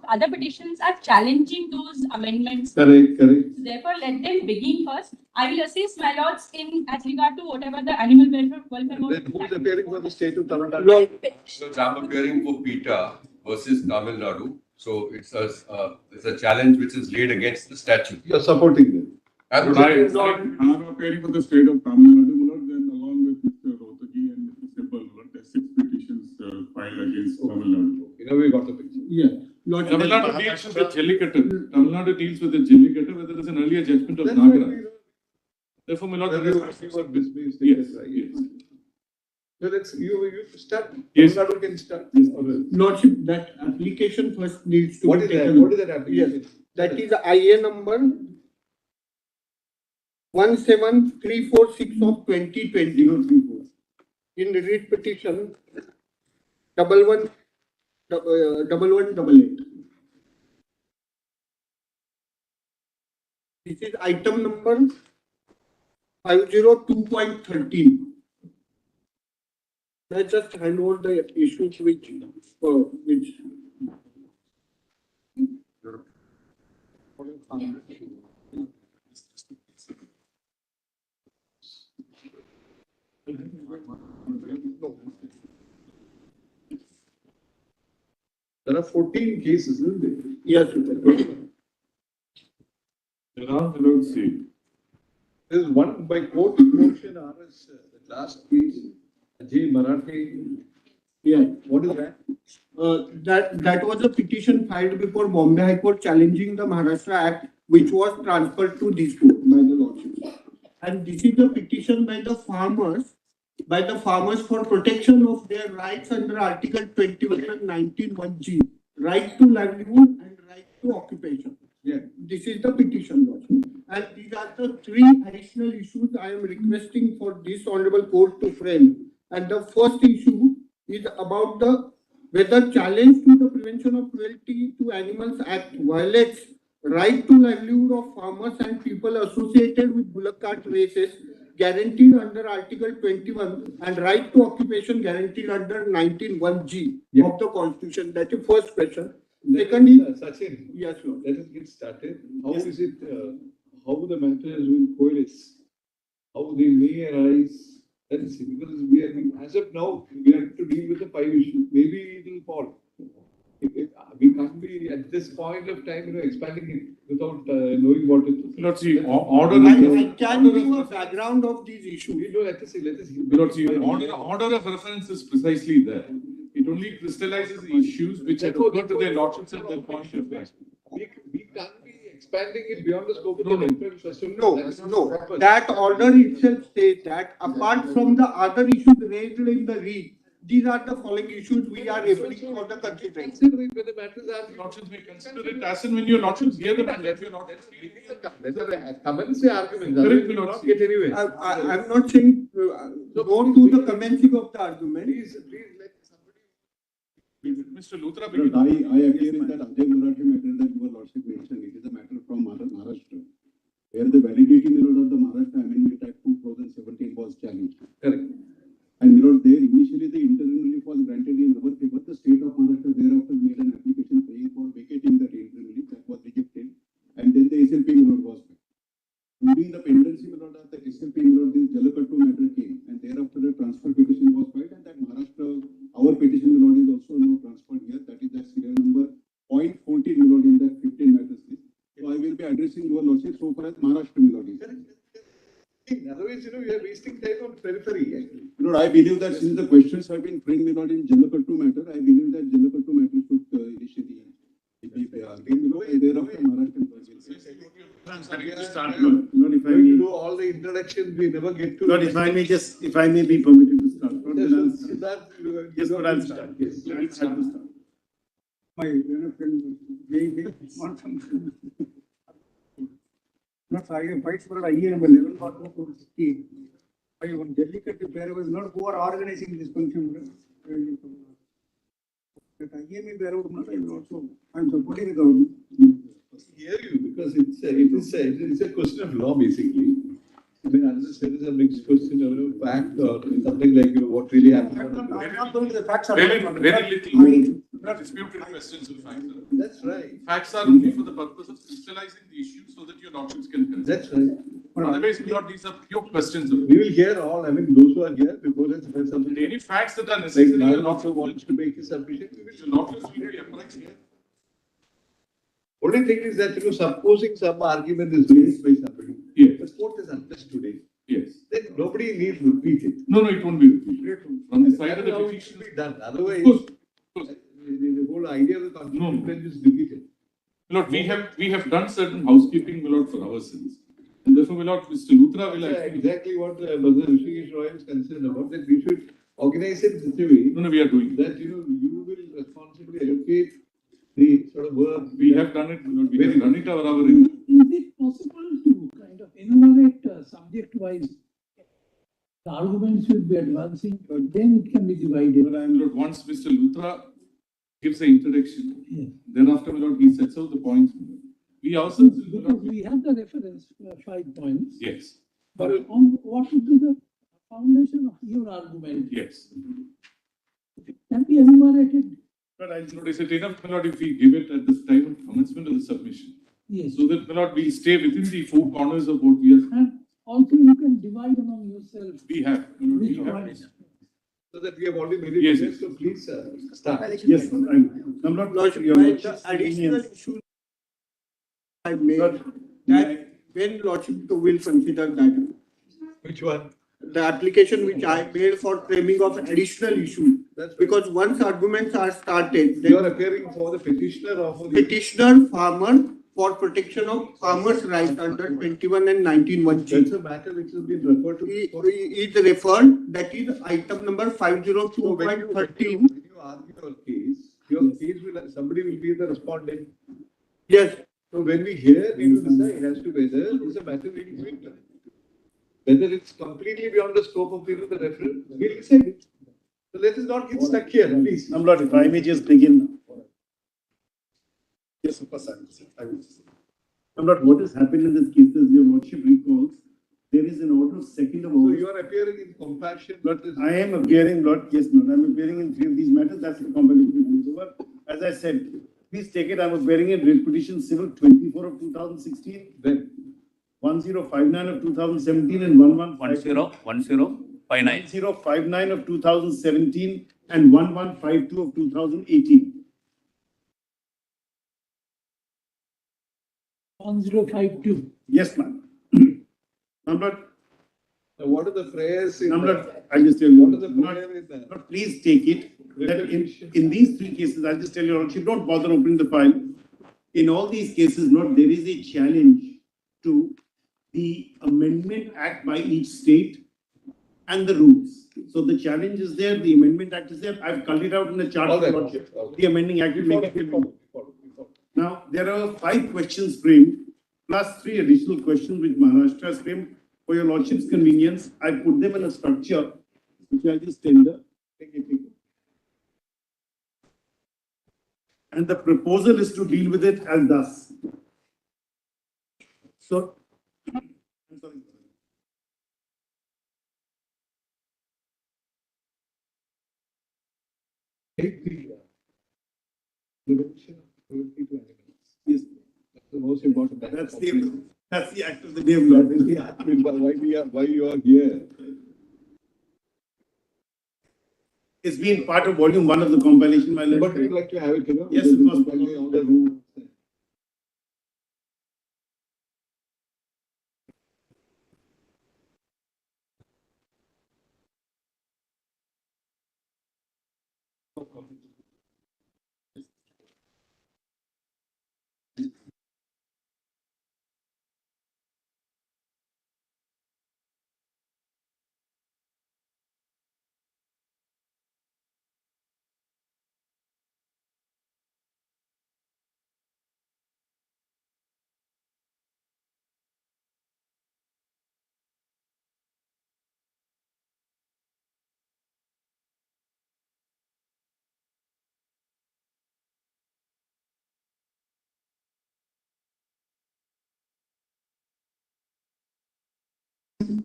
other petitions are challenging those amendments. Correct. Therefore, let them begin first. I will assist my lords in as regard to whatever the Animal Welfare Board. Then who is appearing for the state of Tamil Nadu? So I'm appearing for PETA versus Tamil Nadu. So it's a challenge which is laid against the statute. You are supporting them. And I am appearing for the state of Tamil Nadu, Lord, then along with Mr. Rastogi and Mr. Simple, Lord, there's 6 petitions filed against Tamil Nadu. You know, we got the picture. Yeah. Tamil Nadu deals with the Jallikattu. Tamil Nadu deals with the Jallikattu, whether there is an earlier judgment of That's Nagara. Therefore, my Lord, Yes. So let's, you start. Yes. Tamil Nadu can start. Lordship, that application first needs to What be is that? taken. What is that application? That is the IA number 17346 of 2020. In the writ petition 1188. This is item number 502.13. Let's just hand over the issues which. There are 14 cases, isn't there? Yes. There are, Lord, see. There is one by court motion, RS, the last case, Ajay Rastogi. Yeah. What is that? That was a petition filed before Bombay High Court challenging the Maharashtra Act, which was transferred to this court by the Lordship. And this is a petition by the farmers for protection of their rights under Article 21 and 19(1)(g), right to livelihood and right to occupation. Yeah, this is the petition, Lordship. And these are the three additional issues I am requesting for this honorable court to frame. And the first issue is about the whether challenge to the Prevention of Cruelty to Animals Act violates right to livelihood of farmers and people associated with bullock cart races guaranteed under Article 21 and right to occupation guaranteed under 19(1)(g) of the Constitution. That's the first question. Second is, Sachin, yes, Lord. let us get started. How is it, how the matters will coalesce? How they may arise? Let us see, because as of now, we have to deal with the 5 issues. Maybe it will fall. We can't be at this point of time, expanding it without knowing what it is. Let's see, I can give a background of these issues. Let us see. Order of reference is precisely there. It only crystallizes the issues which have occurred to their lordships at their point of time. We can't be expanding it beyond the scope of the reference system. No. That order itself says that apart from the other issues raised in the read, these are the following issues we are referring for the consideration. Considering when the matters are Lordships may consider it as and when your lordships hear them and let your lordships speak. comments or arguments, otherwise we will not get anywhere. I'm not saying go to the commencing of the argument. Please let somebody. Mr. Luthra, I agree with that Ajay Marathi matter that your lordship mentioned. It is a matter from Maharashtra, where the validity of the Maharashtra Amendment Act 2017 was challenged. Correct. And there initially the interim relief was granted in our favor. The state of Maharashtra thereafter made an application praying for vacating that interim relief that was rejected, and then the SLP was filed. During the pendency of the SLP this Jallikattu matter came, and thereafter the transfer petition was filed, and that Maharashtra, our petition is also now transferred here. That is the serial number 0.14 in that 15 matters list. So I will be addressing your lordship so far as Maharashtra is. Otherwise, we are wasting time on periphery. I believe that since the questions have been framed in Jallikattu matter, I believe that Jallikattu matter should initially be thereafter Maharashtra. If I do all the introductions, we never get to. Lord, if I may be permitted to start. Yes, but I'll start. Yes, let's start. My friend, not I fight for a year number 11 or 2 I want Jallikattu where I was not who are organizing this function. That I'm supporting the government. I hear you because it's a question of law basically. I mean, unless there is a mixed question of fact or something like what really happened. I'm not going to the facts. Very little disputed questions will find. That's right. Facts are only for the purpose of crystallizing the issue so that your lordships can consider. That's right. Otherwise, these are pure questions. We will hear all. I mean, those who are here before us, there's something. Any facts that are necessary, your lordship wants to make his submission. Your lordships will be applied here. Only thing is that supposing some argument is raised by somebody, the court is understood it. Yes. Then nobody needs to repeat it. No, it won't be repeated. From the side of the It petition, should be done. Otherwise, course. the whole idea of the constitutional bench is defeated. Lord, we have done certain housekeeping, my lord, for ourselves. And therefore, my lord, Mr. Luthra will actually. Exactly what Hrishikesh Roy is concerned about, that we should organize it in such a way. No, we are doing that. You will responsibly allocate the sort of work. We have done it, my lord. We have done it our Is it possible to kind of enumerate subject-wise? The arguments will be advancing, but then it can be divided. But Lord, once Mr. Luthra gives the introduction, then after, my lord, he sets out the points. We ourselves will. Because we have the reference 5 points. Yes. But on what would be the foundation of your argument? Yes. It can be enumerated. But I thought, is it enough, my lord, if we give it at the time of commencement of the submission? Yes. So that, my lord, we stay within the 4 corners of what we are. And also you can divide among yourselves. We have. Which points? So that we have already made it. Yes, clear. yes. So please start. Yes, I'm not Additional issue I made that when lordship will consider that. Which one? The application which I made for framing of additional issue. Because once arguments are started, then You are appearing for the petitioner or for the petitioner farmer for protection of farmers' rights under 21 and 19(1)(g). That's a matter which has been referred to. Is referred, that is item number 502.13. When you argue your case will somebody will be the respondent. Yes, So when we hear, we will decide as to whether this is a matter really quick. Whether it's completely beyond the scope of the referral, we'll decide it. So let us not get stuck here, please. I'm not, if I may just begin. Yes, of course, I will. I'm not, what has happened in this case, as your lordship recalls, there is an order of 2nd of So August. you are appearing in compassion, but I am appearing, Lord, yes, Lord, I'm appearing in 3 of these matters, that's the compilation is over. As I said, please take it, I'm appearing in writ petition civil 24 of 2016, then 1059 of 2017 and 1059 of 2017 and 1152 of 2018. 1052. Yes, ma'am. Number. What are the prayers? Number. I'll just tell you. What are the prayers? But please take it that in these 3 cases, I'll just tell you, Lordship, don't bother opening the file. In all these cases, Lord, there is a challenge to the Amendment Act by each state and the rules. So the challenge is there, the Amendment Act is there. I've called it out in the chart. Lordship. The amending act will make it. Now, there are 5 questions framed, plus 3 additional questions which Maharashtra has framed. For your Lordship's convenience, I put them in a structure, which I just tender. And the proposal is to deal with it as thus. So, I'm sorry. Yes. That's the most important. That's the act of the day of Lord. Why you are here? It's been part of volume 1 of the compilation. But we'd like to have it, Yes, of course. On the room.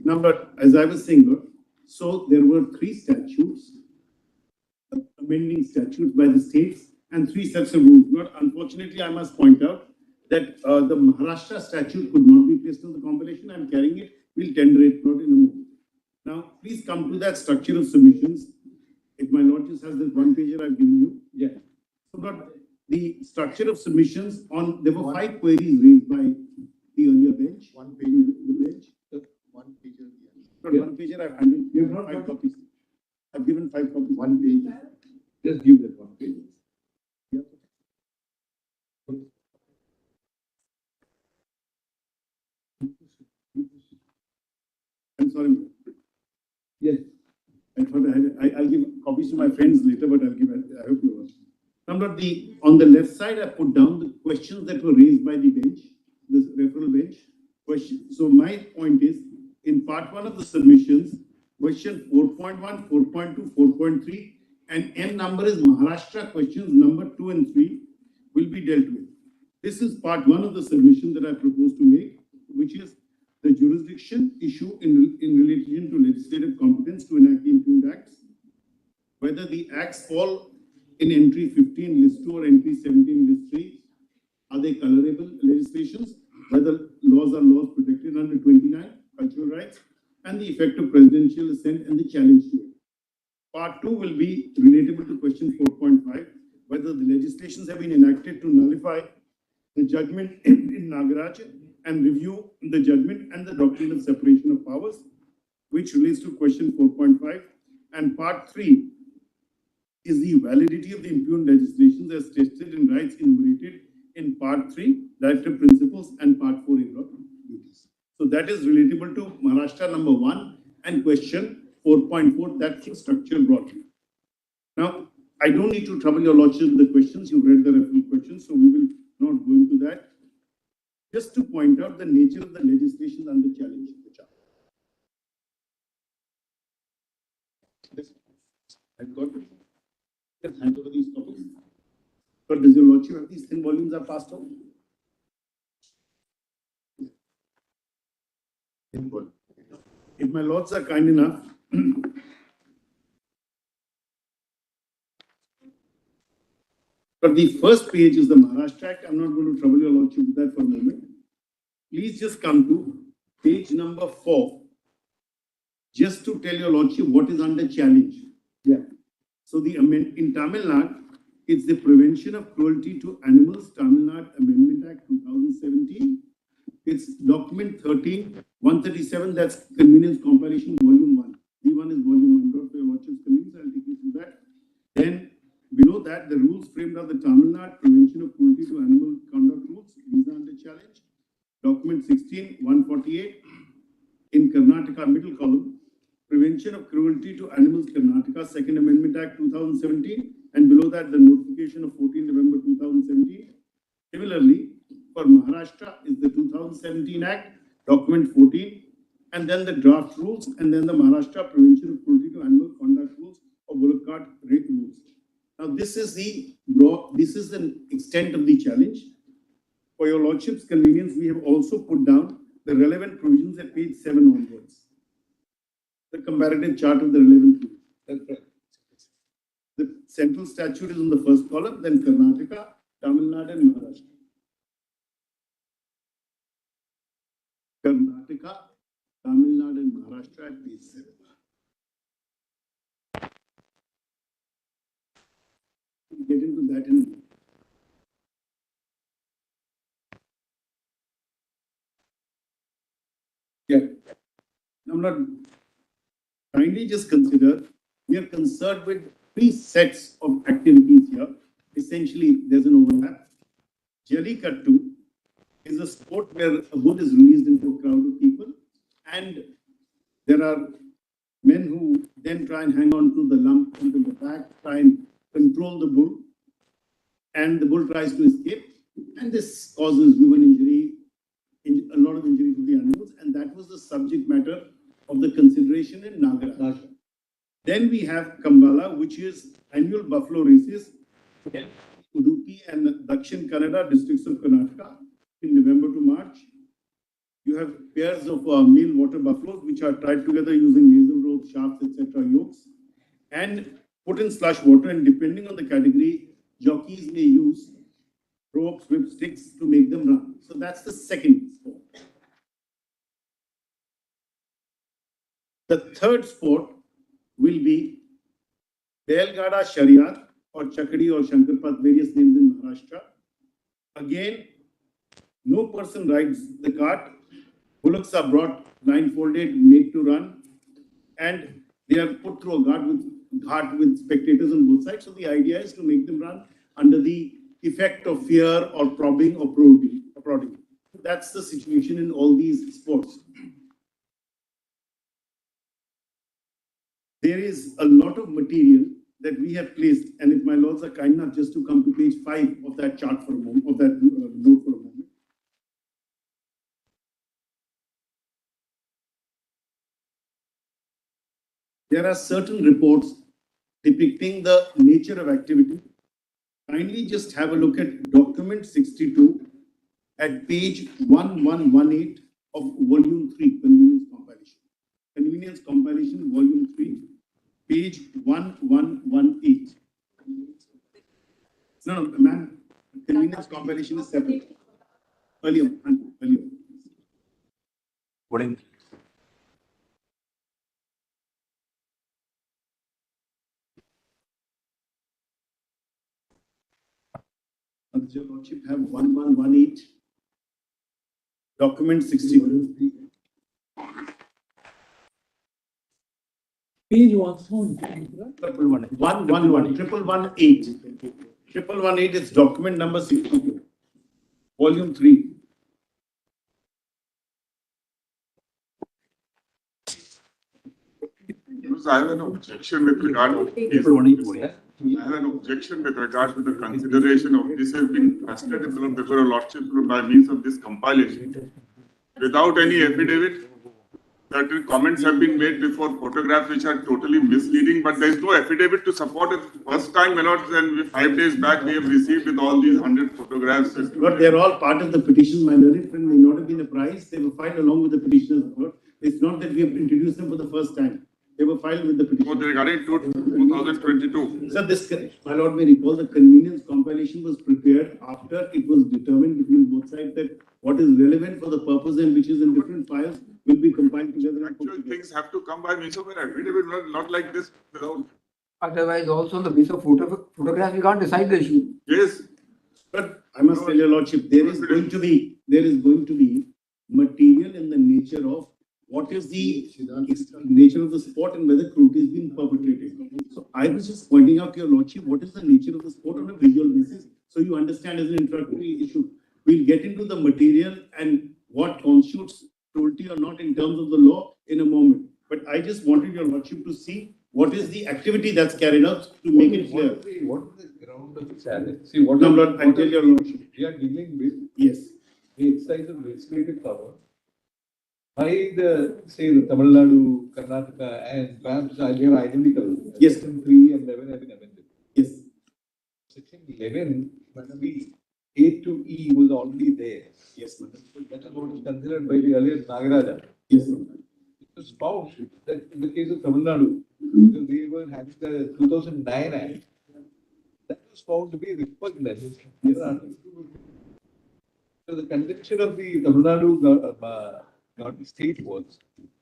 Now, but as I was saying, Lord, so there were 3 statutes, amending statutes by the states, and 3 sets of rules. But unfortunately, I must point out that the Maharashtra statute could not be placed on the compilation. I'm carrying it. We'll tender it not in a moment. Now, please come to that structure of submissions. If my Lord just has this 1 pager I've given you. Yeah. So, but the structure of submissions on, there were 5 queries raised by the earlier bench. 1 page in the bench. 1 page in the end. Not 1 pager, I've handed. You have not 5 copies. I've given 5 copies. 1 page. Just give that 1 page. Yeah. I'm sorry. Yes. I thought I'll give copies to my friends later, but I'll give it. I hope you will. Number on the left side, I put down the questions that were raised by the bench, the referral bench. So my point is, in part 1 of the submissions, question 4.1, 4.2, 4.3, and N number is Maharashtra questions number 2 and 3 will be dealt with. This is part 1 of the submission that I propose to make, which is the jurisdiction issue in relation to legislative competence to enact the impugned acts, whether the acts fall in entry 15 list 2 or entry 17 list 3, are they colorable legislations, whether laws are laws protected under 29 cultural rights, and the effect of presidential assent and the challenge to it. Part 2 will be relatable to question 4.5, whether the legislations have been enacted to nullify the judgment in Nagaraj and review the judgment and the doctrine of separation of powers, which relates to question 4.5. And part 3 is the validity of the impugned legislations as tested in rights enumerated in part 3, directive principles, and part 4 duties. So that is relatable to Maharashtra number 1 and question 4.4, that's the structure broadly. Now, I don't need to trouble your lordship with the questions. You've read the referral questions, so we will not go into that. just to point out the nature of the legislation under challenge. I've got it. Just hand over these copies. But does your lordship have these thin volumes are passed on? If my lords are kind enough, but the first page is the Maharashtra Act. I'm not going to trouble your lordship with that for a moment. Please just come to page number 4, just to tell your lordship what is under challenge. Yeah. So the in Tamil Nadu, it's the Prevention of Cruelty to Animals, Tamil Nadu Amendment Act 2017. It's document 13-137, that's Convenience Compilation Volume 1. B1 is Volume 1. For your lordship's convenience, I'll take you through that. Then below that, the rules framed of the Tamil Nadu Prevention of Cruelty to Animal Conduct Rules. These are under challenge. Document 16-148 in Karnataka, middle column. Prevention of Cruelty to Animals, Karnataka, Second Amendment Act 2017. And below that, the notification of 14 November 2017. Similarly, for Maharashtra is the 2017 Act, document 14, and then the draft rules, and then the Maharashtra Prevention of Cruelty to Animal Conduct Rules or bullock cart rate rules. Now, this is the extent of the challenge. For your lordship's convenience, we have also put down the relevant provisions at page 7 onwards. The comparative chart of the relevant provisions. The central statute is in the first column, then Karnataka, Tamil Nadu, and Maharashtra. Karnataka, Tamil Nadu, and Maharashtra at page 7. We'll get into that in a minute. Yeah. I'm not. Kindly just consider we are concerned with 3 sets of activities here. Essentially, there's an overlap. Jallikattu is a sport where a bull is released into a crowd of people, and there are men who then try and hang on to the lump onto the back, try and control the bull, and the bull tries to escape, and this causes human injury, a lot of injury to the animals, and that was the subject matter of the consideration in Nagaraj. Then we have Kambala, which is annual buffalo races in Udupi and Dakshin Kannada districts of Karnataka in November to March. You have pairs of male water buffaloes, which are tied together using nasal ropes, shafts, etc., yokes, and put in slush water, and depending on the category, jockeys may use ropes, whip sticks to make them run. So that's the second sport. The third sport will be Belgada Shariat or Chakadi or Shankarpat, various names in Maharashtra. Again, no person rides the cart. Bullocks are brought blindfolded, made to run, and they are put through a ghat with spectators on both sides. So the idea is to make them run under the effect of fear or probing or prodding. That's the situation in all these sports. There is a lot of material that we have placed, and if my lords are kind enough just to come to page 5 of that chart for a moment, of that note for a moment. There are certain reports depicting the nature of activity. Kindly just have a look at document 62 at page 1118 of volume 3, Convenience Compilation. Convenience Compilation, volume 3, page 1118. No, ma'am, Convenience Compilation is separate. Earlier. What does your lordship have 1118? Document 61. Page 1. 1118. 1118 is document number 62. Volume 3. I have an objection with regard to I have an objection with regard to the consideration of this has been trusted before a lordship by means of this compilation. Without any affidavit, certain comments have been made before photographs which are totally misleading, but there is no affidavit to support it. First time, my lord, then 5 days back we have received with all these 100 photographs. But they're all part of the petition, my lord. It may not have been a prize. They were filed along with the petitioners. Lord. It's not that we have introduced them for the first time. They were filed with the petition. So they got it to 2022. So this, my lord may recall, the convenience compilation was prepared after it was determined between both sides that what is relevant for the purpose and which is in different files will be compiled together. Actual things have to come by means of an affidavit, not like this without. Otherwise, also the piece of photograph, we can't decide the issue. Yes. But I must tell your lordship, there is going to be material in the nature of what is the nature of the sport and whether cruelty is being perpetrated. So I was just pointing out to your lordship, what is the nature of the sport on a visual basis, so you understand as an introductory issue. We'll get into the material and what constitutes cruelty or not in terms of the law in a moment. But I just wanted your lordship to see what is the activity that's carried out to make it clear. What is the ground of the challenge? See, what I tell your lordship. we are dealing with Yes. the exercise of legislative power by the, say, the Tamil Nadu, Karnataka, and perhaps they are identical. Yes. Section 3 and 11 have been amended. Yes. Section 11, but we A to E was already there. Yes, madam. That is what was considered by the earlier Nagaraja. Yes, madam. It was found that in the case of Tamil Nadu, because they were having the 2009 Act, that was found to be repugnant. Yes. So the conviction of the Tamil Nadu state was,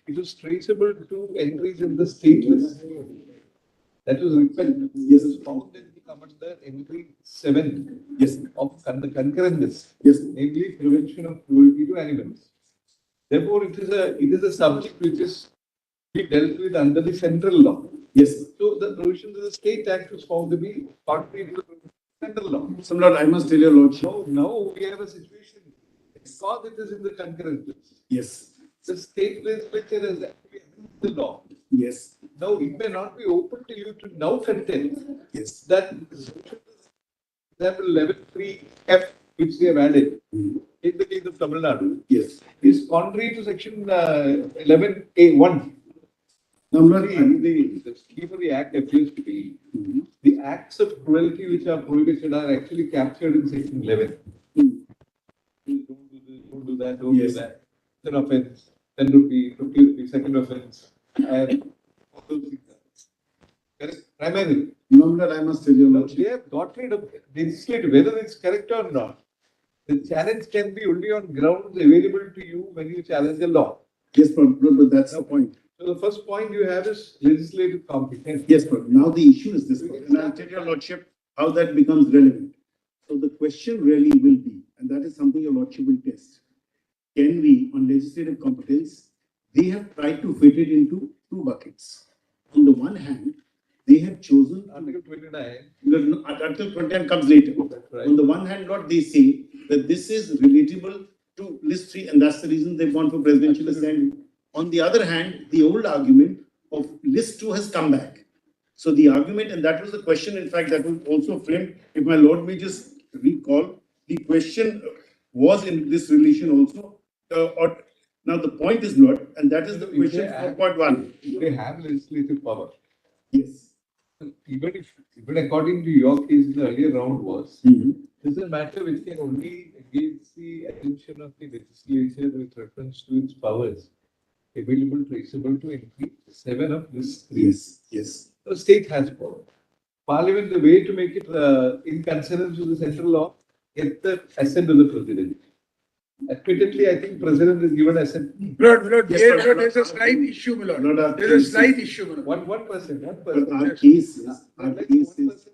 it was traceable to entries in the state list. That was repugnant. Yes. It was found in the commander entry 7 Yes. of the concurrent list. Yes. Namely prevention of cruelty to animals. Therefore, it is a subject which is be dealt with under the central law. Yes. So the provisions of the state act was found to be partly to the central law. So, Lord, I must tell your lordship. Now we have a situation because it is in the concurrent list. Yes. The state legislature has actually approved the law. Yes. Now it may not be open to you to now contend Yes. that example 11(3)(f), which they have added in the case of Tamil Nadu, Yes. is contrary to section 11(a)(1). The scheme of the act appears to be the acts of cruelty which are prohibited are actually captured in section 11. Don't do this, don't do that, don't do that. It's an offense, 10 rupees, 50 rupees, second offense, and all those things. Correct? Primarily. No, Lord, I must tell your lordship. They have got rid of legislative, whether it's correct or not. The challenge can be only on grounds available to you when you challenge the law. Yes, but that's the point. So the first point you have is legislative competence. Yes, but now the issue is this, and I'll tell your lordship how that becomes relevant. So the question really will be, and that is something your lordship will test. Can we, on legislative competence, they have tried to fit it into two buckets. On the one hand, they have chosen Article 29. Article 29 comes later. Right. On the one hand, Lord, they say that this is relatable to list 3, and that's the reason they've gone for presidential assent. On the other hand, the old argument of list 2 has come back. So the argument, and that was the question, in fact, that was also framed, if my lord may just recall, the question was in this relation also. Now the point is, Lord, and that is the question 4.1. They have legislative power. Yes. Even according to your case, the earlier round was, this is a matter which can only engage the attention of the legislature with reference to its powers available, traceable to entry 7 of this 3. Yes, yes. The state has power. Parliament, the way to make it in consonance with the central law, get the assent of the president. Admittedly, I think president is given assent. Lord, Yes, there's a slight issue, my lord. Lord, There's a slight issue, my lord. 1%. But our case is,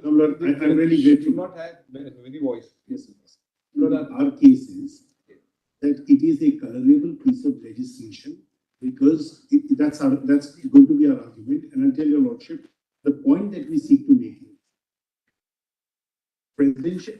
no, Lord, I'm really grateful. Do not have many voice. Yes, Lord, our case is that it is a colorable piece of legislation because that's going to be our argument. And I'll tell your lordship, the point that we seek to make is presidential,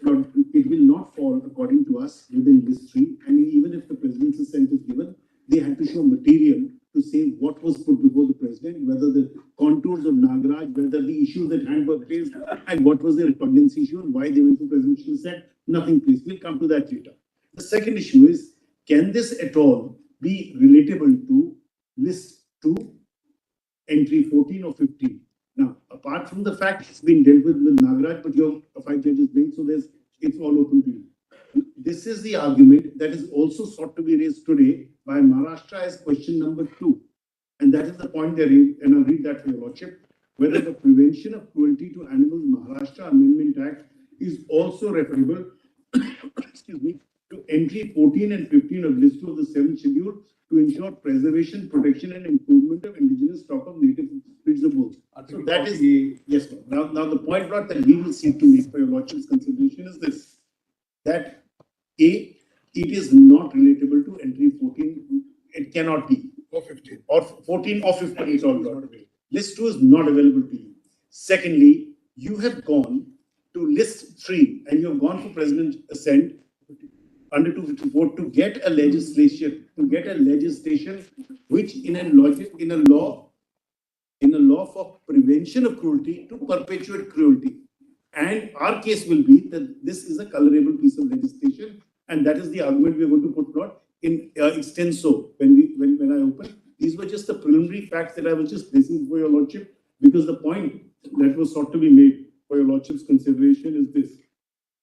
it will not fall according to us within list 3. And even if the president's assent is given, they had to show material to say what was put before the president, whether the contours of Nagaraj, whether the issues at hand were placed, and what was the repugnancy issue and why they went to presidential set. Nothing, please. We'll come to that later. The second issue is, can this at all be relatable to list 2, entry 14 or 15? Now, apart from the fact it's been dealt with Nagaraj, but your 5 judges bench, so it's all open to you. This is the argument that is also sought to be raised today by Maharashtra as question number 2. And that is the point they raised, and I'll read that for your lordship. Whether the Prevention of Cruelty to Animals Maharashtra Amendment Act is also referable excuse me, to entry 14 and 15 of list 2 of the 7th schedule to ensure preservation, protection, and improvement of indigenous stock of native breeds of bulls. So that is yes. Now the point not that we will seek to make for your lordship's consideration is this: that A, it is not relatable to entry 14. It cannot be. Or 15. Or 14 or 15 is all not available. List 2 is not available to you. Secondly, you have gone to list 3 and you have gone for president assent under 254 to get a legislation, which in a law for prevention of cruelty to perpetuate cruelty. And our case will be that this is a colorable piece of legislation, and that is the argument we are going to put out in extenso when I open. These were just the preliminary facts that I was just placing for your lordship, because the point that was sought to be made for your lordship's consideration is this.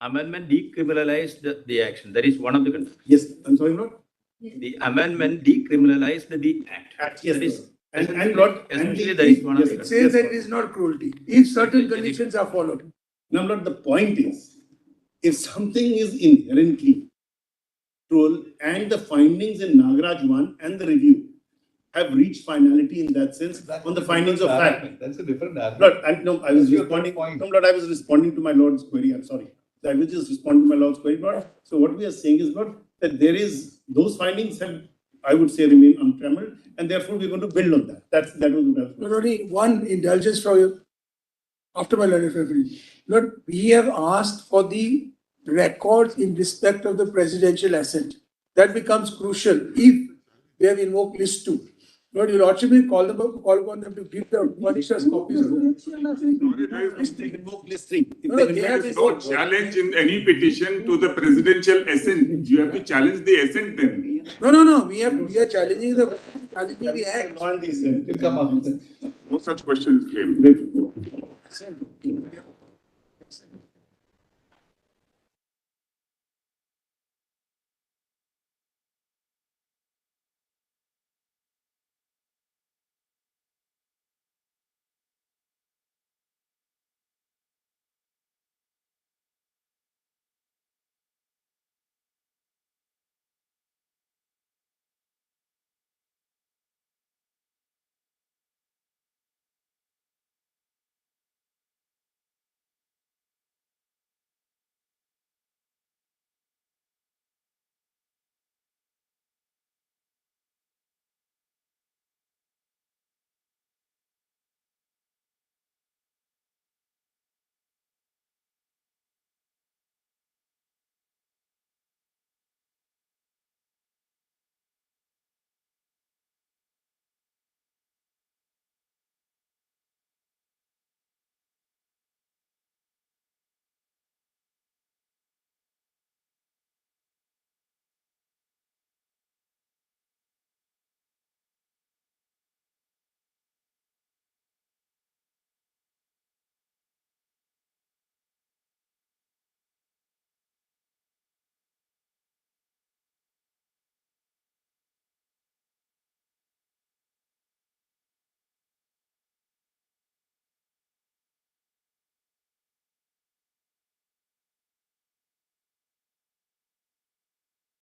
Amendment decriminalized the action. That is one of the conditions. Yes, I'm sorry, Lord. The amendment decriminalized the act. Yes, that is, and Lord, essentially that is one of the It conditions. says that it is not cruelty if certain conditions are followed. Now, Lord, the point is, if something is inherently cruel and the findings in Nagaraj 1 and the review have reached finality in that sense on the findings of fact. That's a different argument. Lord, I was responding. No, Lord, I was responding to my Lord's query. I'm sorry. I was just responding to my Lord's query, Lord. So what we are saying is, Lord, that there is those findings have, I would say, remain untrammeled, and therefore we're going to build on that. That was what I was. Not only one indulgence for you after my letter February. Lord, we have asked for the records in respect of the presidential assent. That becomes crucial if we have invoked list 2. Lord, your lordship will call upon them to give the furnishers copies of it. List 3. There is no challenge in any petition to the presidential assent. You have to challenge the assent then. No. We are challenging the act. No such question is claimed.